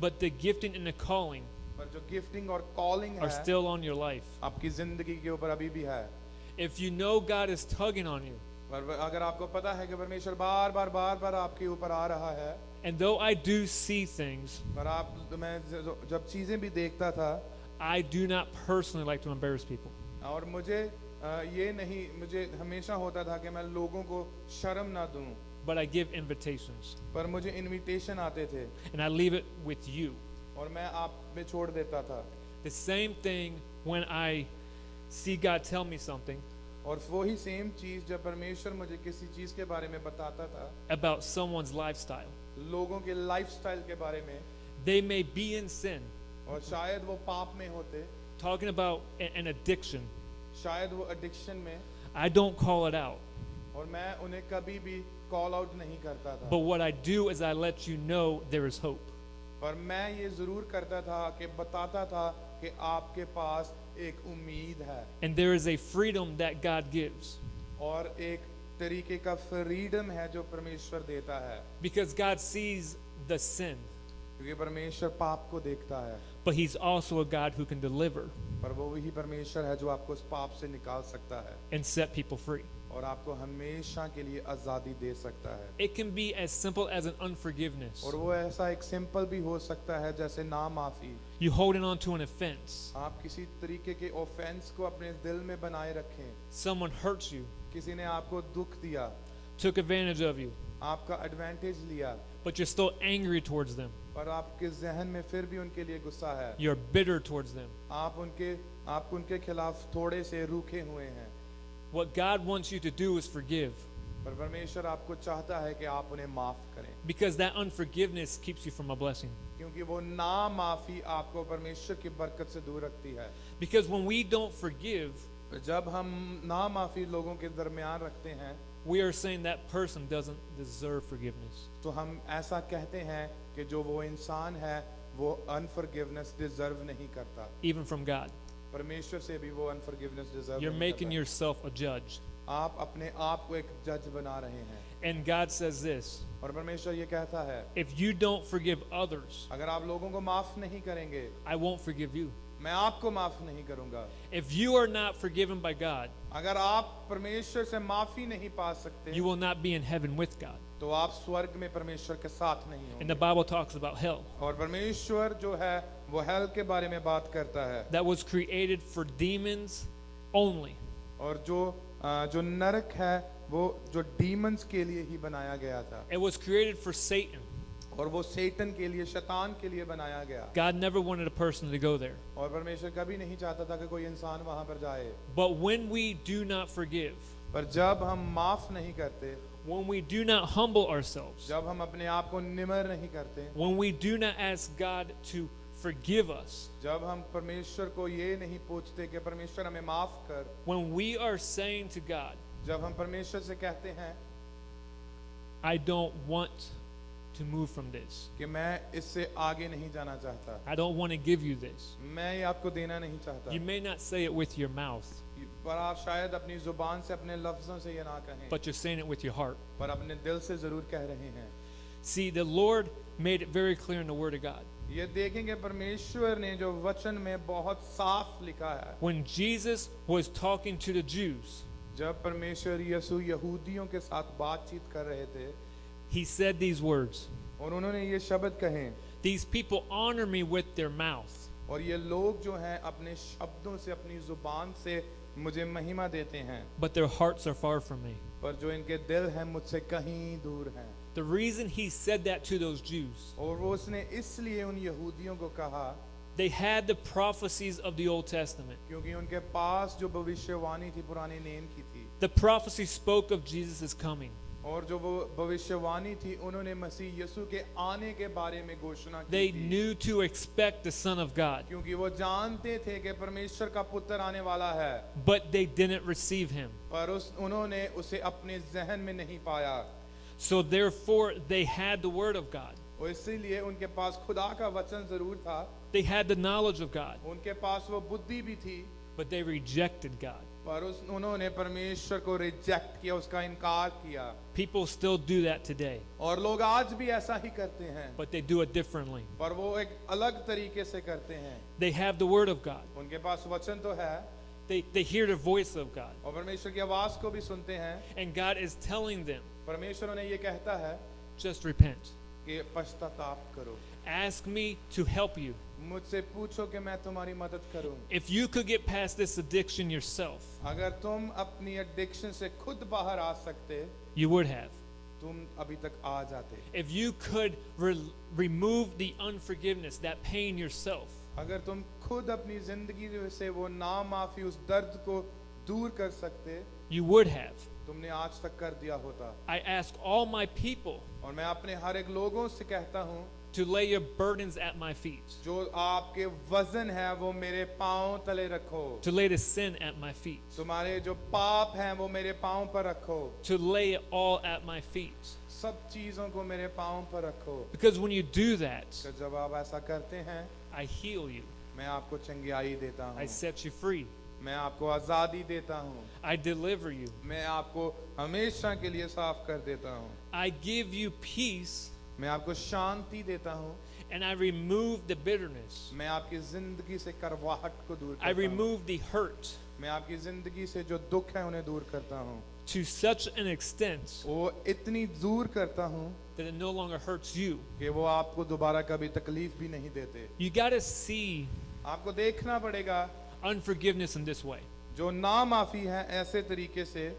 But the gifting and the calling पर जो गिफ्टिंग और कॉलिंग are है still on your life. आपकी जिंदगी के ऊपर अभी भी है। If you know God is tugging on you, पर अगर आपको पता है कि परमेश्वर बार बार आपके ऊपर आ रहा है, and though I do see things, पर मैं जब चीजें भी देखता था, I do not personally like to embarrass people. और मुझे मुझे हमेशा होता था कि मैं लोगों को शर्म ना दूं, But I give invitations. पर मुझे इनविटेशन आते थे And I leave it with you. और मैं आप में छोड़ देता था। The same thing when I see God tell me something और वही सेम चीज जब परमेश्वर मुझे किसी चीज के बारे में बताता था, about someone's lifestyle. लोगों के लाइफस्टाइल के बारे में, They may be in sin, और शायद वो पाप में होते, talking about an addiction. शायद वो एडिक्शन में, I don't call it out. और मैं उन्हें कभी भी कॉल आउट नहीं करता था, But what I do is I let you know there is hope. पर मैं ये जरूर करता था कि बताता था कि आपके पास एक उम्मीद है, And there is a freedom that God gives. और एक तरीके का फ्रीडम है जो परमेश्वर देता है, Because God sees the sin, क्योंकि परमेश्वर पाप को देखता है, but He's also a God who can deliver पर वो वही परमेश्वर है जो आपको उस पाप से निकाल सकता है and set people free. और आपको हमेशा के लिए आजादी दे सकता है। It can be as simple as an unforgiveness. और वो ऐसा एक सिंपल भी हो सकता है जैसे ना माफी। You holding on to an offense. आप किसी तरीके के ऑफेंस को अपने दिल में बनाए रखें। Someone hurts you, किसी ने आपको दुख दिया, took advantage of you, आपका एडवांटेज लिया, but you're still angry towards them. पर आपके जहन में फिर भी उनके लिए गुस्सा है। You're bitter towards them. आप उनके खिलाफ थोड़े से रूखे हुए हैं। What God wants you to do is forgive, पर परमेश्वर आपको चाहता है कि आप उन्हें माफ करें, because that unforgiveness keeps you from a blessing. क्योंकि वो ना माफी आपको परमेश्वर की बरकत से दूर रखती है। Because when we don't forgive, जब हम ना माफी लोगों के दरमियान रखते हैं, we are saying that person doesn't deserve forgiveness. तो हम ऐसा कहते हैं कि जो वो इंसान है वो अनफॉरगिवनेस डिजर्व नहीं करता। Even from God. परमेश्वर से भी वो अनफॉरगिवनेस डिजर्व You're नहीं making करता। yourself a judge. आप अपने आप को एक जज बना रहे हैं। And God says this, और परमेश्वर ये कहता है, if you don't forgive others, अगर आप लोगों को माफ नहीं करेंगे, I won't forgive you. मैं आपको माफ नहीं करूंगा। If you are not forgiven by God, अगर आप परमेश्वर से माफी नहीं पा सकते, you will not be in heaven with God. तो आप स्वर्ग में परमेश्वर के साथ नहीं And the होंगे। Bible talks about hell. और परमेश्वर जो है वो हेल के बारे में बात करता है। That was created for demons only. और जो नरक है वो जो डीमंस के लिए ही बनाया गया था, It was created for Satan. और वो सेटन के लिए, शैतान के लिए बनाया गया। God never wanted a person to go there. और परमेश्वर कभी नहीं चाहता था कि कोई इंसान वहां पर जाए। But when we do not forgive, पर जब हम माफ नहीं करते, when we do not humble ourselves, जब हम अपने आप को निमर नहीं करते, when we do not ask God to forgive us, जब हम परमेश्वर को ये नहीं पूछते कि परमेश्वर हमें माफ कर, when we are saying to God, जब हम परमेश्वर से कहते हैं I don't want to move from this. कि मैं इससे आगे नहीं जाना चाहता, I don't want to give you this. मैं ये आपको देना नहीं चाहता, You may not say it with your mouth, पर आप शायद अपनी जुबान से, अपने लफ्जों से ये ना कहें, but you're saying it with your heart. पर अपने दिल से जरूर कह रहे हैं। See, the Lord made it very clear in the Word of God. ये देखेंगे परमेश्वर ने जो वचन में बहुत साफ लिखा है, When Jesus was talking to the Jews, जब परमेश्वर यीशु यहूदियों के साथ बातचीत कर रहे थे, he said these words, और उन्होंने ये शब्द कहे, these people honor me with their mouth, और ये लोग जो हैं अपने शब्दों से, अपनी जुबान से मुझे महिमा देते हैं, but their hearts are far from me. पर जो इनके दिल हैं मुझसे कहीं दूर हैं। The reason he said that to those Jews, और वो उसने इसलिए उन यहूदियों को कहा they had the prophecies of the Old Testament. क्योंकि उनके पास जो भविष्यवाणी थी पुराने नेम की थी, The prophecy spoke of Jesus' coming. और जो वो भविष्यवाणी थी उन्होंने मसीह यीशु के आने के बारे में घोषणा की They थी, knew to expect the Son of God, क्योंकि वो जानते थे कि परमेश्वर का पुत्र आने वाला है, but they didn't receive him. पर उन्होंने उसे अपने जहन में नहीं पाया। So therefore, they had the Word of God. और इसीलिए उनके पास खुदा का वचन जरूर था, They had the knowledge of God, उनके पास वो बुद्धि भी थी, but they rejected God. पर उन्होंने परमेश्वर को रिजेक्ट किया, उसका इनकार किया। People still do that today, और लोग आज भी ऐसा ही करते हैं, but they do it differently. पर वो एक अलग तरीके से करते हैं। They have the Word of God. उनके पास वचन तो है, They hear the voice of God. और परमेश्वर की आवाज को भी सुनते हैं, And God is telling them, परमेश्वर उन्हें ये कहता है just repent. कि पश्चाताप करो, Ask me to help you. मुझसे पूछो कि मैं तुम्हारी मदद करूं। If you could get past this addiction yourself, अगर तुम अपनी एडिक्शन से खुद बाहर आ सकते, you would have. तुम अभी तक आ जाते। If you could remove the unforgiveness, that pain yourself, अगर तुम खुद अपनी जिंदगी से वो नामाफी, उस दर्द को दूर कर सकते, you would have. तुमने आज तक कर दिया होता। I ask all my people और मैं अपने हर एक लोगों से कहता हूँ, to lay your burdens at my feet, जो आपके वजन है वो मेरे पांव तले रखो, to lay the sin at my feet, तुम्हारे जो पाप हैं वो मेरे पांव पर रखो, to lay it all at my feet. सब चीजों को मेरे पांव पर रखो। Because when you do that, तो जब आप ऐसा करते हैं, I heal you. मैं आपको चंगियाई देता I हूँ, set you free. मैं आपको आजादी देता हूँ, I deliver you. मैं आपको हमेशा के लिए साफ कर देता हूँ, I give you peace, मैं आपको शांति देता हूँ, and I remove the bitterness. मैं आपकी जिंदगी से करवाहट को दूर I करता हूँ, remove the hurt. मैं आपकी जिंदगी से जो दुख है उन्हें दूर करता हूँ। to such an extent वो इतनी दूर करता हूँ that it no longer hurts you. कि वो आपको दोबारा कभी तकलीफ भी नहीं देते। You got to see आपको देखना पड़ेगा unforgiveness in this way. जो ना माफी है ऐसे तरीके से।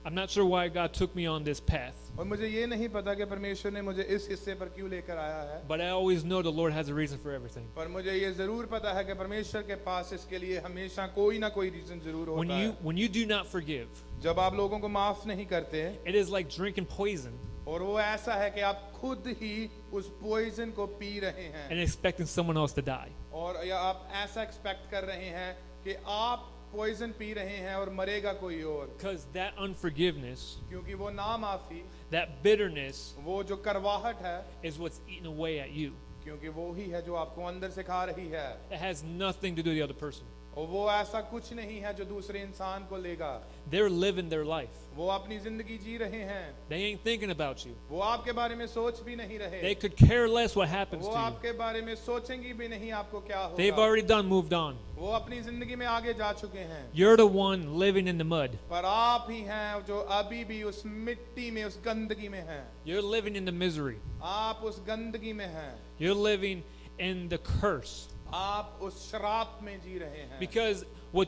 I'm not sure why God took me on this path, और मुझे ये नहीं पता कि परमेश्वर ने मुझे इस हिस्से पर क्यों लेकर आया है, but I always know the Lord has a reason for everything. पर मुझे ये जरूर पता है कि परमेश्वर के पास इसके लिए हमेशा कोई ना कोई रीजन जरूर When होता है। when you do not forgive, जब आप लोगों को माफ नहीं करते it is like drinking poison और वो ऐसा है कि आप खुद ही उस पॉइजन को पी रहे हैं and expecting someone else to die. और या आप ऐसा एक्सपेक्ट कर रहे हैं कि आप पॉइजन पी रहे हैं और मरेगा कोई और, Because that unforgiveness, क्योंकि वो ना माफी, that bitterness वो जो करवाहट है, is what's eating away at you. क्योंकि वो ही है जो आपको अंदर से खा रही है It has nothing to do with the other person. और वो ऐसा कुछ नहीं है जो दूसरे इंसान को लेगा। They're living their life. वो अपनी जिंदगी जी रहे हैं, They ain't thinking about you. वो आपके बारे में सोच भी नहीं रहे, They could care less what happens वो to you. आपके बारे में सोचेंगी भी नहीं आपको क्या They've होगा। already done moved on. वो अपनी जिंदगी में आगे जा चुके हैं, You're the one living in the mud. पर आप ही हैं जो अभी भी उस मिट्टी में, उस गंदगी में हैं। You're living in the misery. आप उस गंदगी में हैं, You're living in the curse. आप उस श्राप में जी रहे हैं। Because we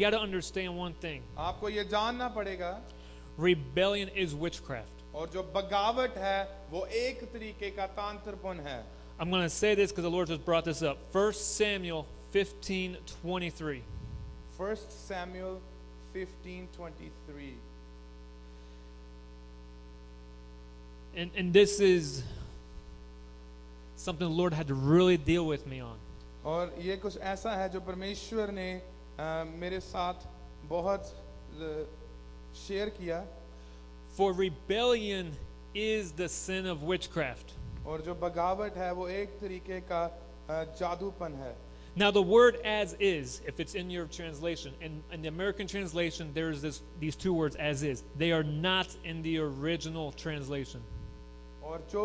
got to understand one thing. आपको ये जानना पड़ेगा, Rebellion is witchcraft. और जो बगावट है वो एक तरीके का तांत्रपन है। I'm going to say this because the Lord just brought this up. 1 Samuel 15:23. 1 Samuel 15:23. And this is something the Lord had to really deal with me on. और ये कुछ ऐसा है जो परमेश्वर ने मेरे साथ बहुत शेयर किया। For rebellion is the sin of witchcraft. और जो बगावट है वो एक तरीके का जादूपन है। Now the word as is, if it's in your translation, in the American translation, there's these two words as is. They are not in the original translation. और जो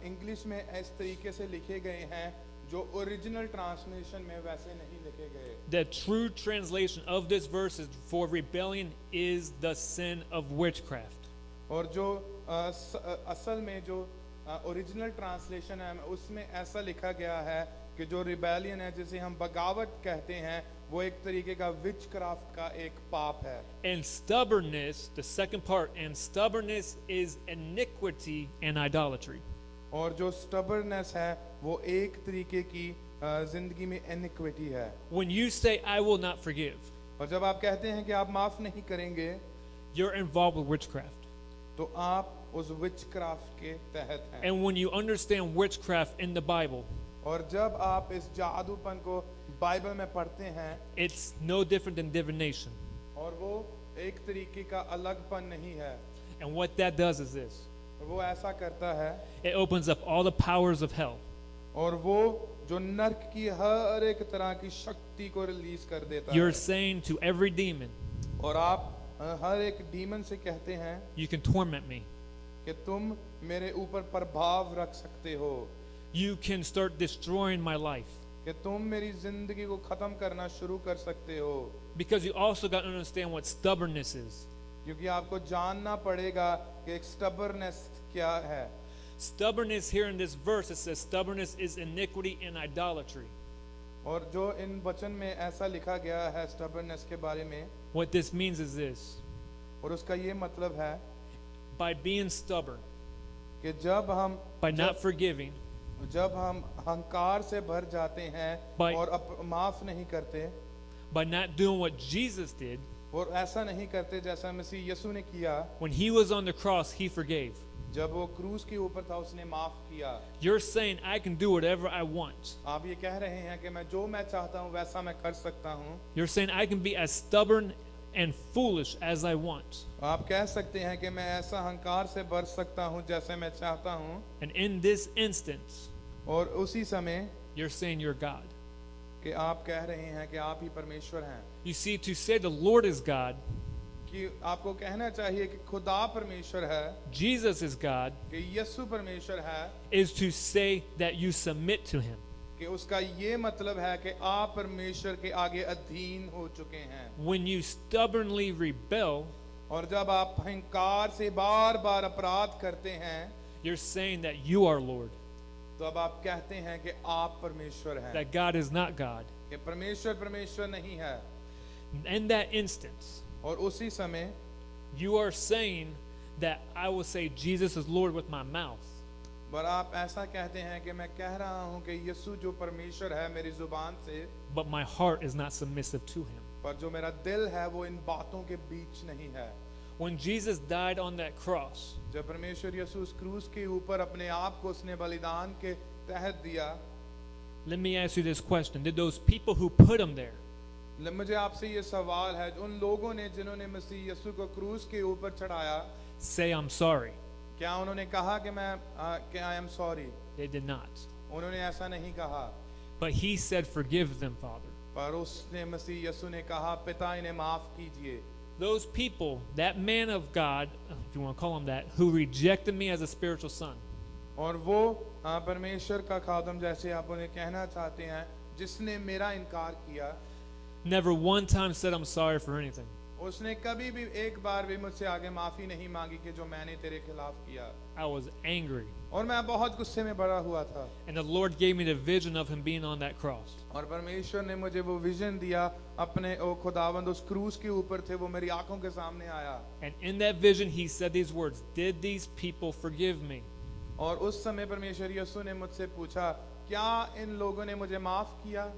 इंग्लिश में इस तरीके से लिखे गए हैं जो ओरिजिनल ट्रांसलेशन में वैसे नहीं लिखे गए। The true translation of this verse is for rebellion is the sin of witchcraft. और जो असल में जो ओरिजिनल ट्रांसलेशन है उसमें ऐसा लिखा गया है कि जो रिबेलियन है जिसे हम बगावत कहते हैं वो एक तरीके का विचक्राफ्ट का एक पाप है। And stubbornness, the second part, and stubbornness is iniquity and idolatry. और जो स्टबरनेस है वो एक तरीके की जिंदगी में इनिक्विटी है। When you say I will not forgive, और जब आप कहते हैं कि आप माफ नहीं करेंगे you're involved with witchcraft. तो आप उस विचक्राफ्ट के तहत हैं। And when you understand witchcraft in the Bible, और जब आप इस जादूपन को बाइबल में पढ़ते हैं it's no different than divination. और वो एक तरीके का अलगपन नहीं है। And what that does is this. वो ऐसा करता है It opens up all the powers of hell. और वो जो नर्क की हर एक तरह की शक्ति को रिलीज कर देता You're है। saying to every demon, और आप हर एक डीमन से कहते हैं you can torment me. कि तुम मेरे ऊपर प्रभाव रख सकते हो, You can start destroying my life. कि तुम मेरी जिंदगी को खत्म करना शुरू कर सकते हो। Because you also got to understand what stubbornness is. क्योंकि आपको जानना पड़ेगा कि एक स्टबरनेस क्या है। Stubbornness here in this verse, it says stubbornness is iniquity and idolatry. और जो इन वचन में ऐसा लिखा गया है स्टबरनेस के बारे में, What this means is this. और उसका ये मतलब है By being stubborn, कि जब हम by not forgiving, अहंकार से भर जाते हैं By- और माफ नहीं करते by not doing what Jesus did, और ऐसा नहीं करते जैसा मसीह यीशु ने किया, when he was on the cross, he forgave. जब वो क्रूस के ऊपर था उसने माफ किया। You're saying I can do whatever I want. आप ये कह रहे हैं कि मैं जो मैं चाहता हूँ वैसा मैं कर सकता हूँ। You're saying I can be as stubborn and foolish as I want. आप कह सकते हैं कि मैं ऐसा अहंकार से भर सकता हूँ जैसे मैं चाहता हूँ। And in this instance, और उसी समय you're saying you're God. कि आप कह रहे हैं कि आप ही परमेश्वर हैं। You see, to say the Lord is God, कि आपको कहना चाहिए कि खुदा परमेश्वर है, Jesus is God, कि यीशु परमेश्वर है, is to say that you submit to him. कि उसका ये मतलब है कि आप परमेश्वर के आगे अधीन हो चुके हैं। When you stubbornly rebel, और जब आप अहंकार से बार बार अपराध करते हैं, you're saying that you are Lord, तो अब आप कहते हैं कि आप परमेश्वर हैं, that God is not God. कि परमेश्वर परमेश्वर नहीं है। In that instance, और उसी समय you are saying that I will say Jesus is Lord with my mouth, पर आप ऐसा कहते हैं कि मैं कह रहा हूं कि यीशु जो परमेश्वर है मेरी जुबान से, but my heart is not submissive to him. पर जो मेरा दिल है वो इन बातों के बीच नहीं है। When Jesus died on that cross, जब परमेश्वर यीशु उस क्रूस के ऊपर अपने आप को उसने बलिदान के तहत दिया, let me ask you this question. Did those people who put him there, मुझे आपसे ये सवाल है, उन लोगों ने जिन्होंने मसीह यीशु को क्रूस के ऊपर चढ़ाया, say I'm sorry? क्या उन्होंने कहा कि मैं कि I am sorry? They did not. उन्होंने ऐसा नहीं कहा, But he said, forgive them, Father. पर उसने मसीह यीशु ने कहा, पिता इन्हें माफ कीजिए। Those people, that man of God, if you want to call him that, who rejected me as a spiritual son, और वो परमेश्वर का खादम जैसे आप उन्हें कहना चाहते हैं, जिसने मेरा इनकार किया, never one time said I'm sorry for anything. उसने कभी भी एक बार भी मुझसे आगे माफी नहीं मांगी कि जो मैंने तेरे खिलाफ किया। I was angry. और मैं बहुत गुस्से में भरा हुआ था। And the Lord gave me the vision of him being on that cross. और परमेश्वर ने मुझे वो विजन दिया, अपने ओ खुदावंद उस क्रूस के ऊपर थे, वो मेरी आंखों के सामने आया। And in that vision, he said these words, did these people forgive me? और उस समय परमेश्वर यीशु ने मुझसे पूछा, क्या इन लोगों ने मुझे माफ किया?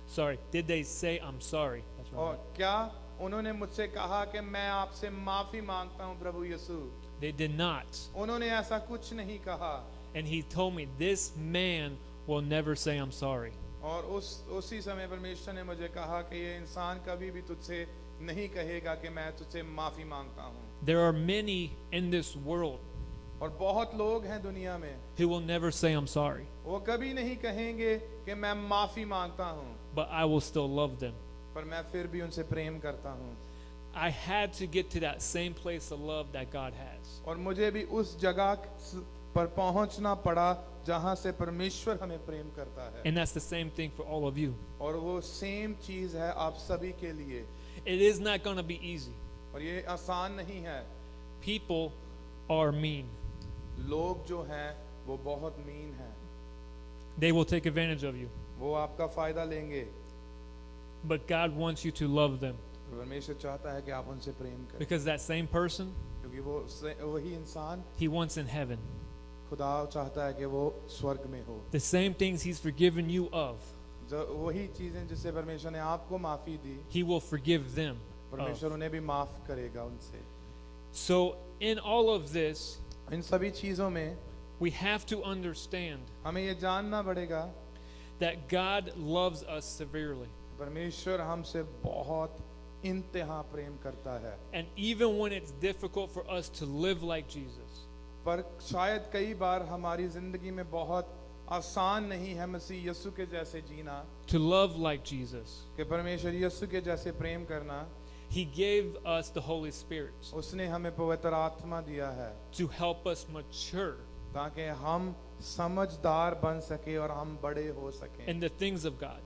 Sorry, did they say I'm sorry? That's और right. क्या उन्होंने मुझसे कहा कि मैं आपसे माफी मांगता हूँ प्रभु यीशु? They did not. उन्होंने ऐसा कुछ नहीं कहा। And he told me, this man will never say I'm sorry. और उसी समय परमेश्वर ने मुझे कहा कि ये इंसान कभी भी तुझसे नहीं कहेगा कि मैं तुझसे माफी मांगता हूँ। There are many in this world और बहुत लोग हैं दुनिया में, who will never say I'm sorry, वो कभी नहीं कहेंगे कि मैं माफी मांगता हूँ, but I will still love them. पर मैं फिर भी उनसे प्रेम करता हूँ। I had to get to that same place of love that God has. और मुझे भी उस जगह पर पहुंचना पड़ा जहां से परमेश्वर हमें प्रेम करता है। And that's the same thing for all of you. और वो सेम चीज है आप सभी के लिए। It is not going to be easy. और ये आसान नहीं है। People are mean. लोग जो हैं वो बहुत मीन हैं। They will take advantage of you. वो आपका फायदा लेंगे। But God wants you to love them. परमेश्वर चाहता है कि आप उनसे प्रेम करें। Because that same person, क्योंकि वो वही इंसान he wants in heaven. खुदा चाहता है कि वो स्वर्ग में हो। The same things he's forgiven you of, जो वही चीजें जिससे परमेश्वर ने आपको माफी दी, he will forgive them of. परमेश्वर उन्हें भी माफ करेगा उनसे। So in all of this, इन सभी चीजों में we have to understand हमें ये जानना पड़ेगा that God loves us severely. परमेश्वर हमसे बहुत इंतहा प्रेम करता है। And even when it's difficult for us to live like Jesus, पर शायद कई बार हमारी जिंदगी में बहुत आसान नहीं है मसीह यीशु के जैसे जीना, to love like Jesus, कि परमेश्वर यीशु के जैसे प्रेम करना। he gave us the Holy Spirit उसने हमें पवित्र आत्मा दिया है to help us mature ताकि हम समझदार बन सके और हम बड़े हो सकें, in the things of God,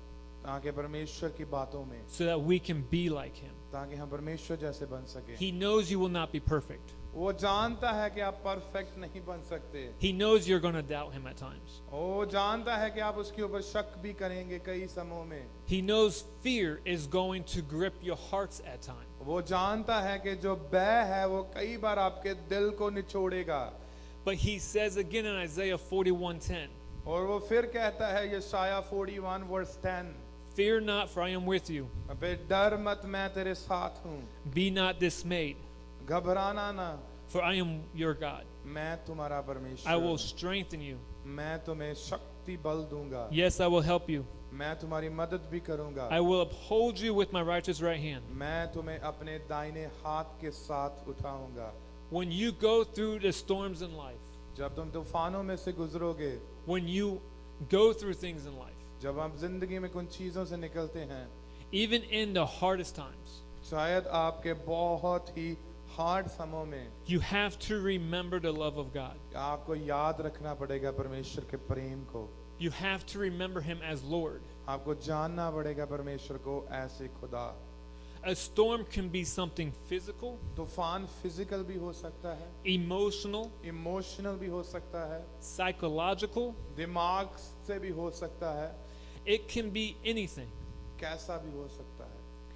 ताकि परमेश्वर की बातों में, so that we can be like him. ताकि हम परमेश्वर जैसे बन सके। He knows you will not be perfect. वो जानता है कि आप परफेक्ट नहीं बन सकते। He knows you're going to doubt him at times. वो जानता है कि आप उसके ऊपर शक भी करेंगे कई समयों में। He knows fear is going to grip your hearts at times. वो जानता है कि जो भय है वो कई बार आपके दिल को निचोड़ेगा। But he says again in Isaiah 41:10, और वो फिर कहता है यशाया 41 verse 10, fear not, for I am with you. अबे डर मत, मैं तेरे साथ हूँ। Be not dismayed, घबराना ना, for I am your God. मैं तुम्हारा I will परमेश्वर हूँ। strengthen you. मैं तुम्हें शक्ति बल दूंगा। Yes, I will help you. मैं तुम्हारी मदद भी करूंगा। I will uphold you with my righteous right hand. मैं तुम्हें अपने दाहिने हाथ के साथ उठाऊंगा। When you go through the storms in life, जब तुम तूफानों में से गुजरोगे, when you go through things in life, जब आप जिंदगी में कुछ चीजों से निकलते हैं, even in the hardest times, शायद आपके बहुत ही हार्ड समयों में, you have to remember the love of God. आपको याद रखना पड़ेगा परमेश्वर के प्रेम को। You have to remember him as Lord. आपको जानना पड़ेगा परमेश्वर को ऐसे खुदा। A storm can be something physical, तूफान फिजिकल भी हो सकता है, emotional, इमोशनल भी हो सकता है, psychological. दिमाग से भी हो सकता है, It can be anything. कैसा भी हो सकता है।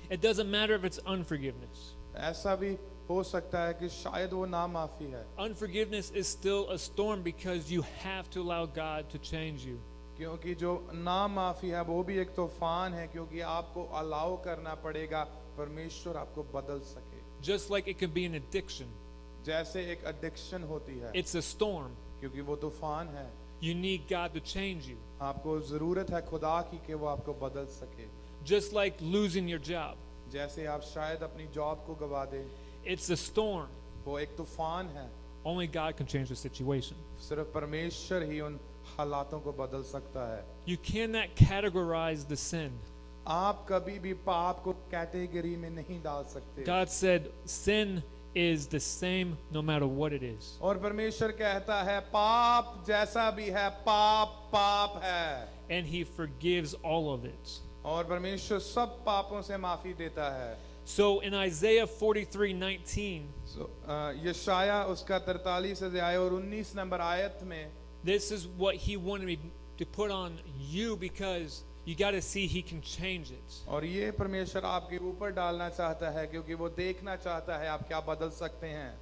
It doesn't matter if it's unforgiveness. ऐसा भी हो सकता है कि शायद वो ना माफी है, Unforgiveness is still a storm because you have to allow God to change you. क्योंकि जो ना माफी है वो भी एक तूफान है, क्योंकि आपको अलाउ करना पड़ेगा परमेश्वर आपको बदल सके। Just like it can be an addiction. जैसे एक एडिक्शन होती है, It's a storm. क्योंकि वो तूफान है, You need God to change you. आपको जरूरत है खुदा की कि वो आपको बदल सके। Just like losing your job. जैसे आप शायद अपनी जॉब को गवा दें, It's a storm. वो एक तूफान है, Only God can change the situation. सिर्फ परमेश्वर ही उन हालातों को बदल सकता है। You cannot categorize the sin. आप कभी भी पाप को कैटेगरी में नहीं डाल सकते। God said sin is the same no matter what it is. और परमेश्वर कहता है पाप जैसा भी है, पाप पाप है, And He forgives all of it. और परमेश्वर सब पापों से माफी देता है। So in Isaiah 43:19, यशाया उसका 43 अध्याय और 19 नंबर आयत में, this is what He wanted me to put on you because you got to see He can change it. और ये परमेश्वर आपके ऊपर डालना चाहता है, क्योंकि वो देखना चाहता है आप क्या बदल सकते हैं।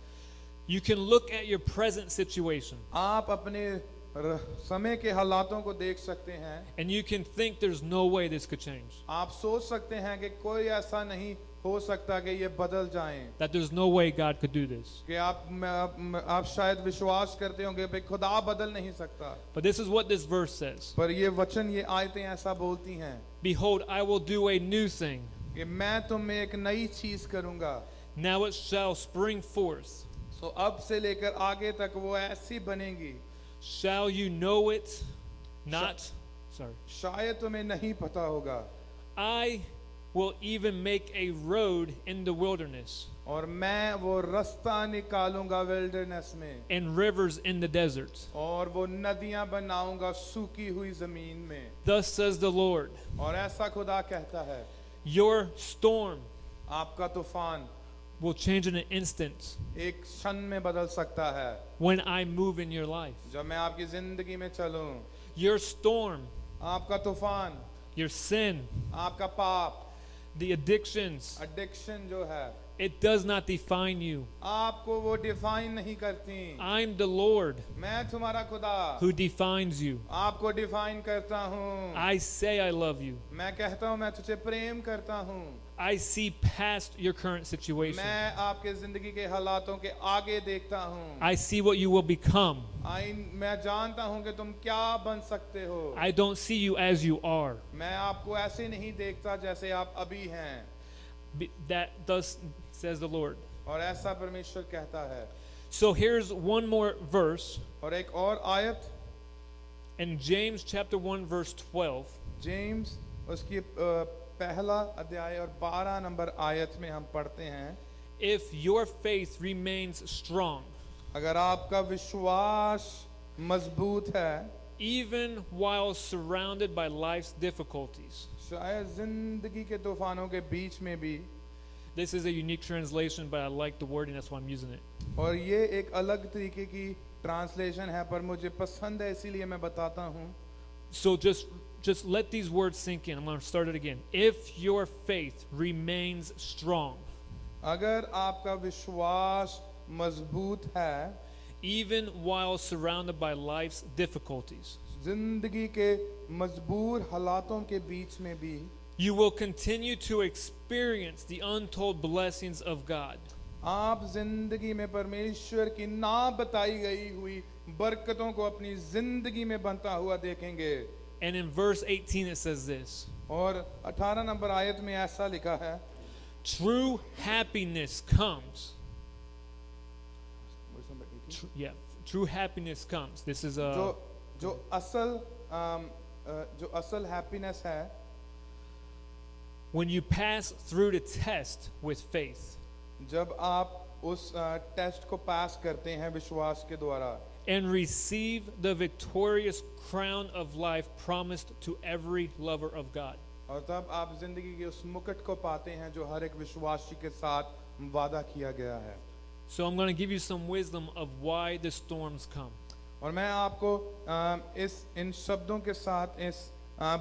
You can look at your present situation आप अपने समय के हालातों को देख सकते हैं, and you can think there's no way this could change. आप सोच सकते हैं कि कोई ऐसा नहीं हो सकता कि ये बदल जाएं, That there's no way God could do this. कि आप शायद विश्वास करते होंगे भाई खुदा बदल नहीं सकता, But this is what this verse says. पर ये वचन ये आयतें ऐसा बोलती हैं Behold, I will do a new thing. कि मैं तुम में एक नई चीज करूंगा। Now it shall spring forth. सो अब से लेकर आगे तक वो ऐसी बनेगी, Shall you know it? Not. Sorry. शायद तुम्हें नहीं पता होगा। I will even make a road in the wilderness और मैं वो रास्ता निकालूंगा विल्डरनेस में, and rivers in the desert. और वो नदियां बनाऊंगा सूखी हुई जमीन में। Thus says the Lord. और ऐसा खुदा कहता है, Your storm आपका तूफान will change in an instant एक क्षण में बदल सकता है when I move in your life. जब मैं आपकी जिंदगी में चलूं। Your storm, आपका तूफान, your sin, आपका पाप, the addictions, एडिक्शन जो है, it does not define you. आपको वो डिफाइन नहीं करती। I'm the Lord मैं तुम्हारा खुदा who defines you. आपको डिफाइन करता हूँ। I say I love you. मैं कहता हूँ मैं तुझे प्रेम करता हूँ। I see past your current situation. मैं आपके जिंदगी के हालातों के आगे देखता हूँ। I see what you will become. मैं जानता हूँ कि तुम क्या बन सकते हो। I don't see you as you are. मैं आपको ऐसे नहीं देखता जैसे आप अभी हैं। That thus says the Lord. और ऐसा परमेश्वर कहता है। So here's one more verse और एक और आयत, in James chapter 1 verse 12. James उसकी पहला अध्याय और 12 नंबर आयत में हम पढ़ते हैं, If your faith remains strong, अगर आपका विश्वास मजबूत है, even while surrounded by life's difficulties. शायद जिंदगी के तूफानों के बीच में भी, This is a unique translation, but I like the wording, that's why I'm using it. और ये एक अलग तरीके की ट्रांसलेशन है पर मुझे पसंद है इसीलिए मैं बताता हूँ। So just let these words sink in. I'm going to start it again. If your faith remains strong, अगर आपका विश्वास मजबूत है, even while surrounded by life's difficulties, जिंदगी के मजबूर हालातों के बीच में भी, you will continue to experience the untold blessings of God. आप जिंदगी में परमेश्वर की ना बताई गई हुई बरकतों को अपनी जिंदगी में बनता हुआ देखेंगे। And in verse 18 it says this. और 18 नंबर आयत में ऐसा लिखा है, True happiness comes. True happiness comes. This is a जो असल हैप्पीनेस है, when you pass through the test with faith. जब आप उस टेस्ट को पास करते हैं विश्वास के द्वारा, And receive the victorious crown of life promised to every lover of God. और तब आप जिंदगी के उस मुकुट को पाते हैं जो हर एक विश्वासी के साथ वादा किया गया है। So I'm going to give you some wisdom of why the storms come. और मैं आपको इन शब्दों के साथ, इस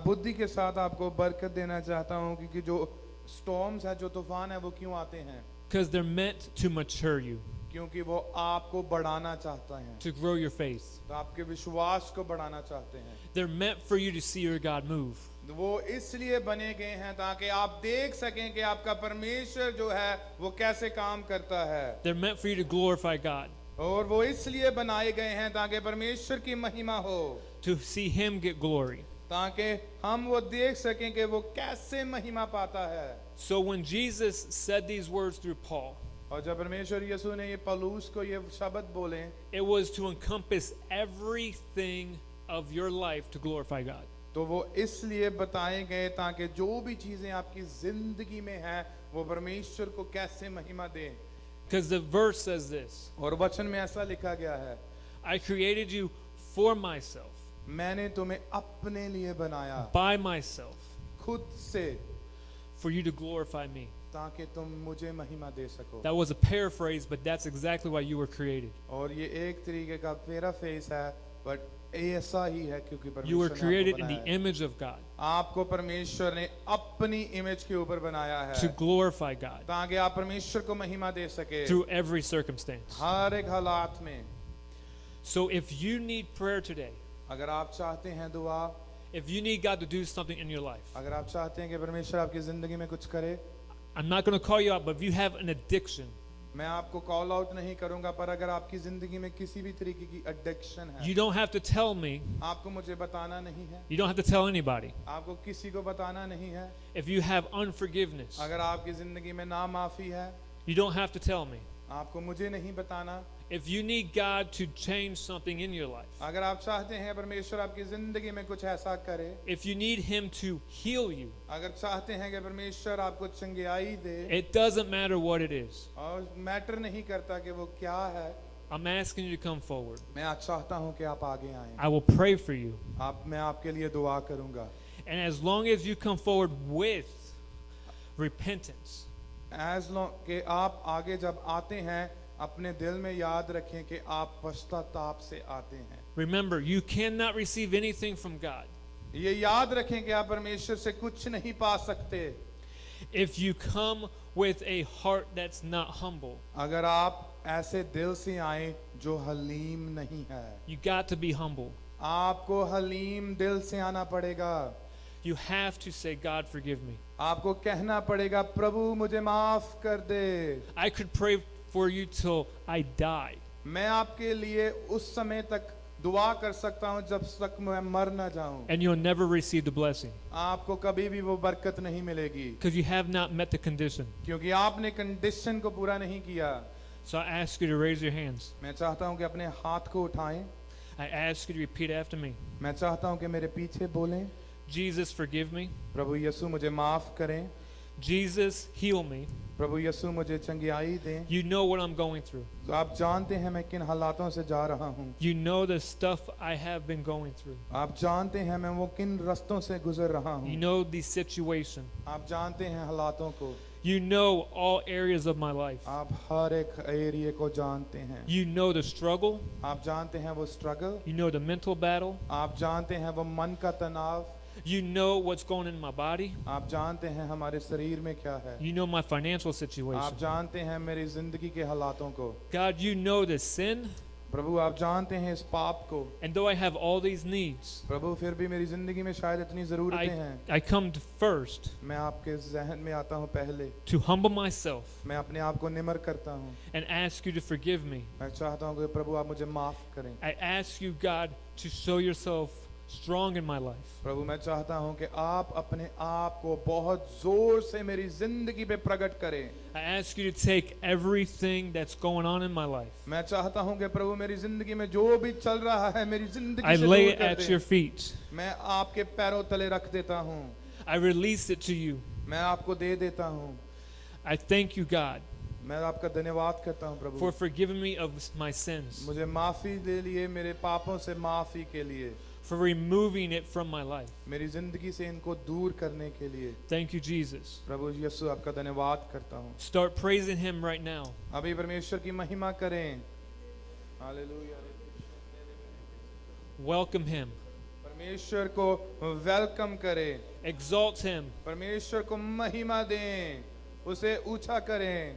बुद्धि के साथ आपको बरकत देना चाहता हूँ कि जो स्टॉर्म्स है, जो तूफान है, वो क्यों आते हैं। Because they're meant to mature you, क्योंकि वो आपको बढ़ाना चाहता है, to grow your faith. तो आपके विश्वास को बढ़ाना चाहते हैं। They're meant for you to see your God move. वो इसलिए बने गए हैं ताकि आप देख सकें कि आपका परमेश्वर जो है वो कैसे काम करता है। They're meant for you to glorify God, और वो इसलिए बनाए गए हैं ताकि परमेश्वर की महिमा हो, to see Him get glory. ताकि हम वो देख सकें कि वो कैसे महिमा पाता है। So when Jesus said these words through Paul, और जब परमेश्वर यीशु ने ये पौलुस को ये शब्द बोले, it was to encompass everything of your life to glorify God. तो वो इसलिए बताए गए ताकि जो भी चीजें आपकी जिंदगी में हैं वो परमेश्वर को कैसे महिमा दें। Because the verse says this, और वचन में ऐसा लिखा गया है, I created you for myself, मैंने तुम्हें अपने लिए बनाया, by myself, खुद से, for you to glorify me. ताकि तुम मुझे महिमा दे सको। That was a paraphrase, but that's exactly why you were created. और ये एक तरीके का पैराफ्रेज है, बट ऐसा ही है क्योंकि You were परमेश्वर ने created आपको in the बनाया है। image of God आपको परमेश्वर ने अपनी इमेज के ऊपर बनाया है to glorify God ताकि आप परमेश्वर को महिमा दे सके through every circumstance. हर एक हालात में। So if you need prayer today, अगर आप चाहते हैं दुआ, if you need God to do something in your life, अगर आप चाहते हैं कि परमेश्वर आपकी जिंदगी में कुछ करे, I'm not going to call you out, but if you have an addiction, मैं आपको कॉल आउट नहीं करूंगा, पर अगर आपकी जिंदगी में किसी भी तरीके की एडिक्शन है, you don't have to tell me, आपको मुझे बताना नहीं है, you don't have to tell anybody. आपको किसी को बताना नहीं है। If you have unforgiveness, अगर आपकी जिंदगी में ना माफी है, you don't have to tell me. आपको मुझे नहीं बताना। If you need God to change something in your life, अगर आप चाहते हैं परमेश्वर आपकी जिंदगी में कुछ ऐसा करे, if you need Him to heal you, अगर चाहते हैं कि परमेश्वर आपको चंगियाई दे, it doesn't matter what it is. और मैटर नहीं करता कि वो क्या है, I'm asking you to come forward. मैं आज चाहता हूं कि आप आगे आएं। I will pray for you. मैं आपके लिए दुआ करूंगा। And as long as you come forward with repentance, as long कि आप आगे जब आते हैं, अपने दिल में याद रखें कि आप पश्चाताप से आते हैं। remember, you cannot receive anything from God ये याद रखें कि आप परमेश्वर से कुछ नहीं पा सकते if you come with a heart that's not humble. अगर आप ऐसे दिल से आए जो हलीम नहीं है। You got to be humble. आपको हलीम दिल से आना पड़ेगा। You have to say, God, forgive me. आपको कहना पड़ेगा, प्रभु मुझे माफ कर दे। I could pray for you till I die. मैं आपके लिए उस समय तक दुआ कर सकता हूँ जब तक मैं मर ना जाऊं। And you'll never receive the blessing आपको कभी भी वो बरकत नहीं मिलेगी, because you have not met the condition. क्योंकि आपने कंडीशन को पूरा नहीं किया। So I ask you to raise your hands. मैं चाहता हूँ कि अपने हाथ को उठाएं। I ask you to repeat after me. मैं चाहता हूँ कि मेरे पीछे बोलें, Jesus, forgive me. प्रभु यीशु मुझे माफ करें। Jesus, heal me. प्रभु यीशु मुझे चंगियाई दें। You know what I'm going through. तो आप जानते हैं मैं किन हालातों से जा रहा हूँ। You know the stuff I have been going through. आप जानते हैं मैं वो किन रास्तों से गुजर रहा You हूँ। know the situation. आप जानते हैं हालातों को। You know all areas of my life. आप हर एक एरिया को जानते हैं। You know the struggle. आप जानते हैं वो struggle. You know the mental battle. आप जानते हैं वो मन का तनाव। You know what's going on in my body. आप जानते हैं हमारे शरीर में क्या है। You know my financial आप situation. जानते हैं मेरी जिंदगी के हालातों को। God, you know the sin. प्रभु आप जानते हैं इस पाप को। And though I have all these needs, प्रभु फिर भी मेरी जिंदगी में शायद इतनी जरूरतें हैं। I come to first मैं आपके जहन में आता हूँ पहले। to humble myself मैं अपने आप को निमर करता हूँ। and ask you to forgive me. मैं चाहता हूँ कि प्रभु आप मुझे माफ करें। I ask you, God, to show yourself strong in my life. प्रभु मैं चाहता हूँ कि आप अपने आप को बहुत जोर से मेरी जिंदगी पे प्रकट करें। I ask you to take everything that's going on in my life. मैं चाहता हूँ कि प्रभु मेरी जिंदगी में जो भी चल रहा है मेरी जिंदगी I से lay दूर it कर at दें। your feet. मैं आपके पैरों तले रख देता हूँ। I release it to you. मैं आपको दे देता हूँ। I thank you, God, मैं आपका धन्यवाद करता हूँ प्रभु। for forgiving me of my sins, मुझे माफी दे लिए, मेरे पापों से माफी के लिए, for removing it from my life. मेरी जिंदगी से इनको दूर करने के लिए। Thank you, Jesus. प्रभु यीशु आपका धन्यवाद करता हूँ। Start praising Him right now. अभी परमेश्वर की महिमा करें। हालेलुया। Welcome Him. परमेश्वर को वेलकम करें। Exalt Him. परमेश्वर को महिमा दें, उसे ऊंचा करें।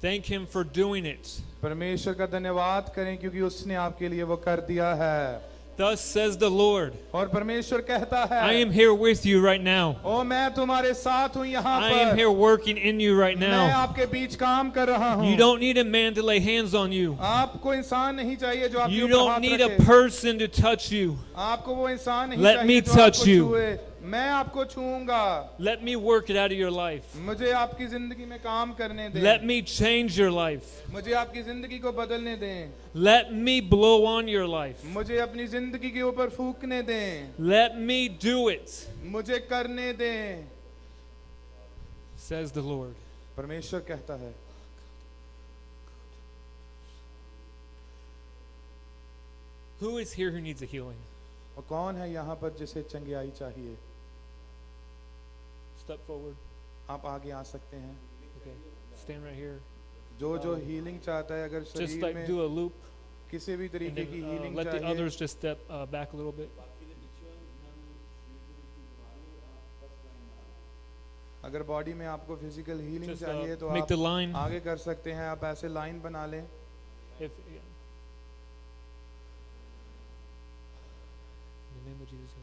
Thank Him for doing it. परमेश्वर का धन्यवाद करें क्योंकि उसने आपके लिए वो कर दिया है। Thus says the Lord, और परमेश्वर कहता है, I am here with you right now. ओ मैं तुम्हारे साथ हूँ यहाँ I am पर। here working in you right मैं now. आपके बीच काम कर रहा हूँ। You don't need a man to lay hands on you. आपको इंसान नहीं चाहिए जो आपके You ऊपर don't हाथ need a रखे। person to touch you. आपको वो इंसान नहीं Let चाहिए me जो touch आपको you. छुए। मैं आपको छूऊंगा। Let me work it out of your life. मुझे आपकी जिंदगी में काम करने दें। Let me change your life. मुझे आपकी जिंदगी को बदलने दें। Let me blow on your life. मुझे अपनी जिंदगी के ऊपर फूंकने दें। Let me do it, मुझे करने दें, says the Lord. परमेश्वर कहता है। Who is here who needs a healing? और कौन है यहाँ पर जिसे चंगियाई चाहिए? Step forward. आप आगे आ सकते हैं। Okay. Stand right here. जो हीलिंग चाहता है, अगर Just शरीर like में do a loop. किसी भी And तरीके की then, हीलिंग let the चाहिए, others just step back a little bit. अगर बॉडी में आपको फिजिकल हीलिंग Just चाहिए तो make आप the line. आगे कर सकते हैं। आप ऐसे लाइन बना लें। If, in the name of Jesus.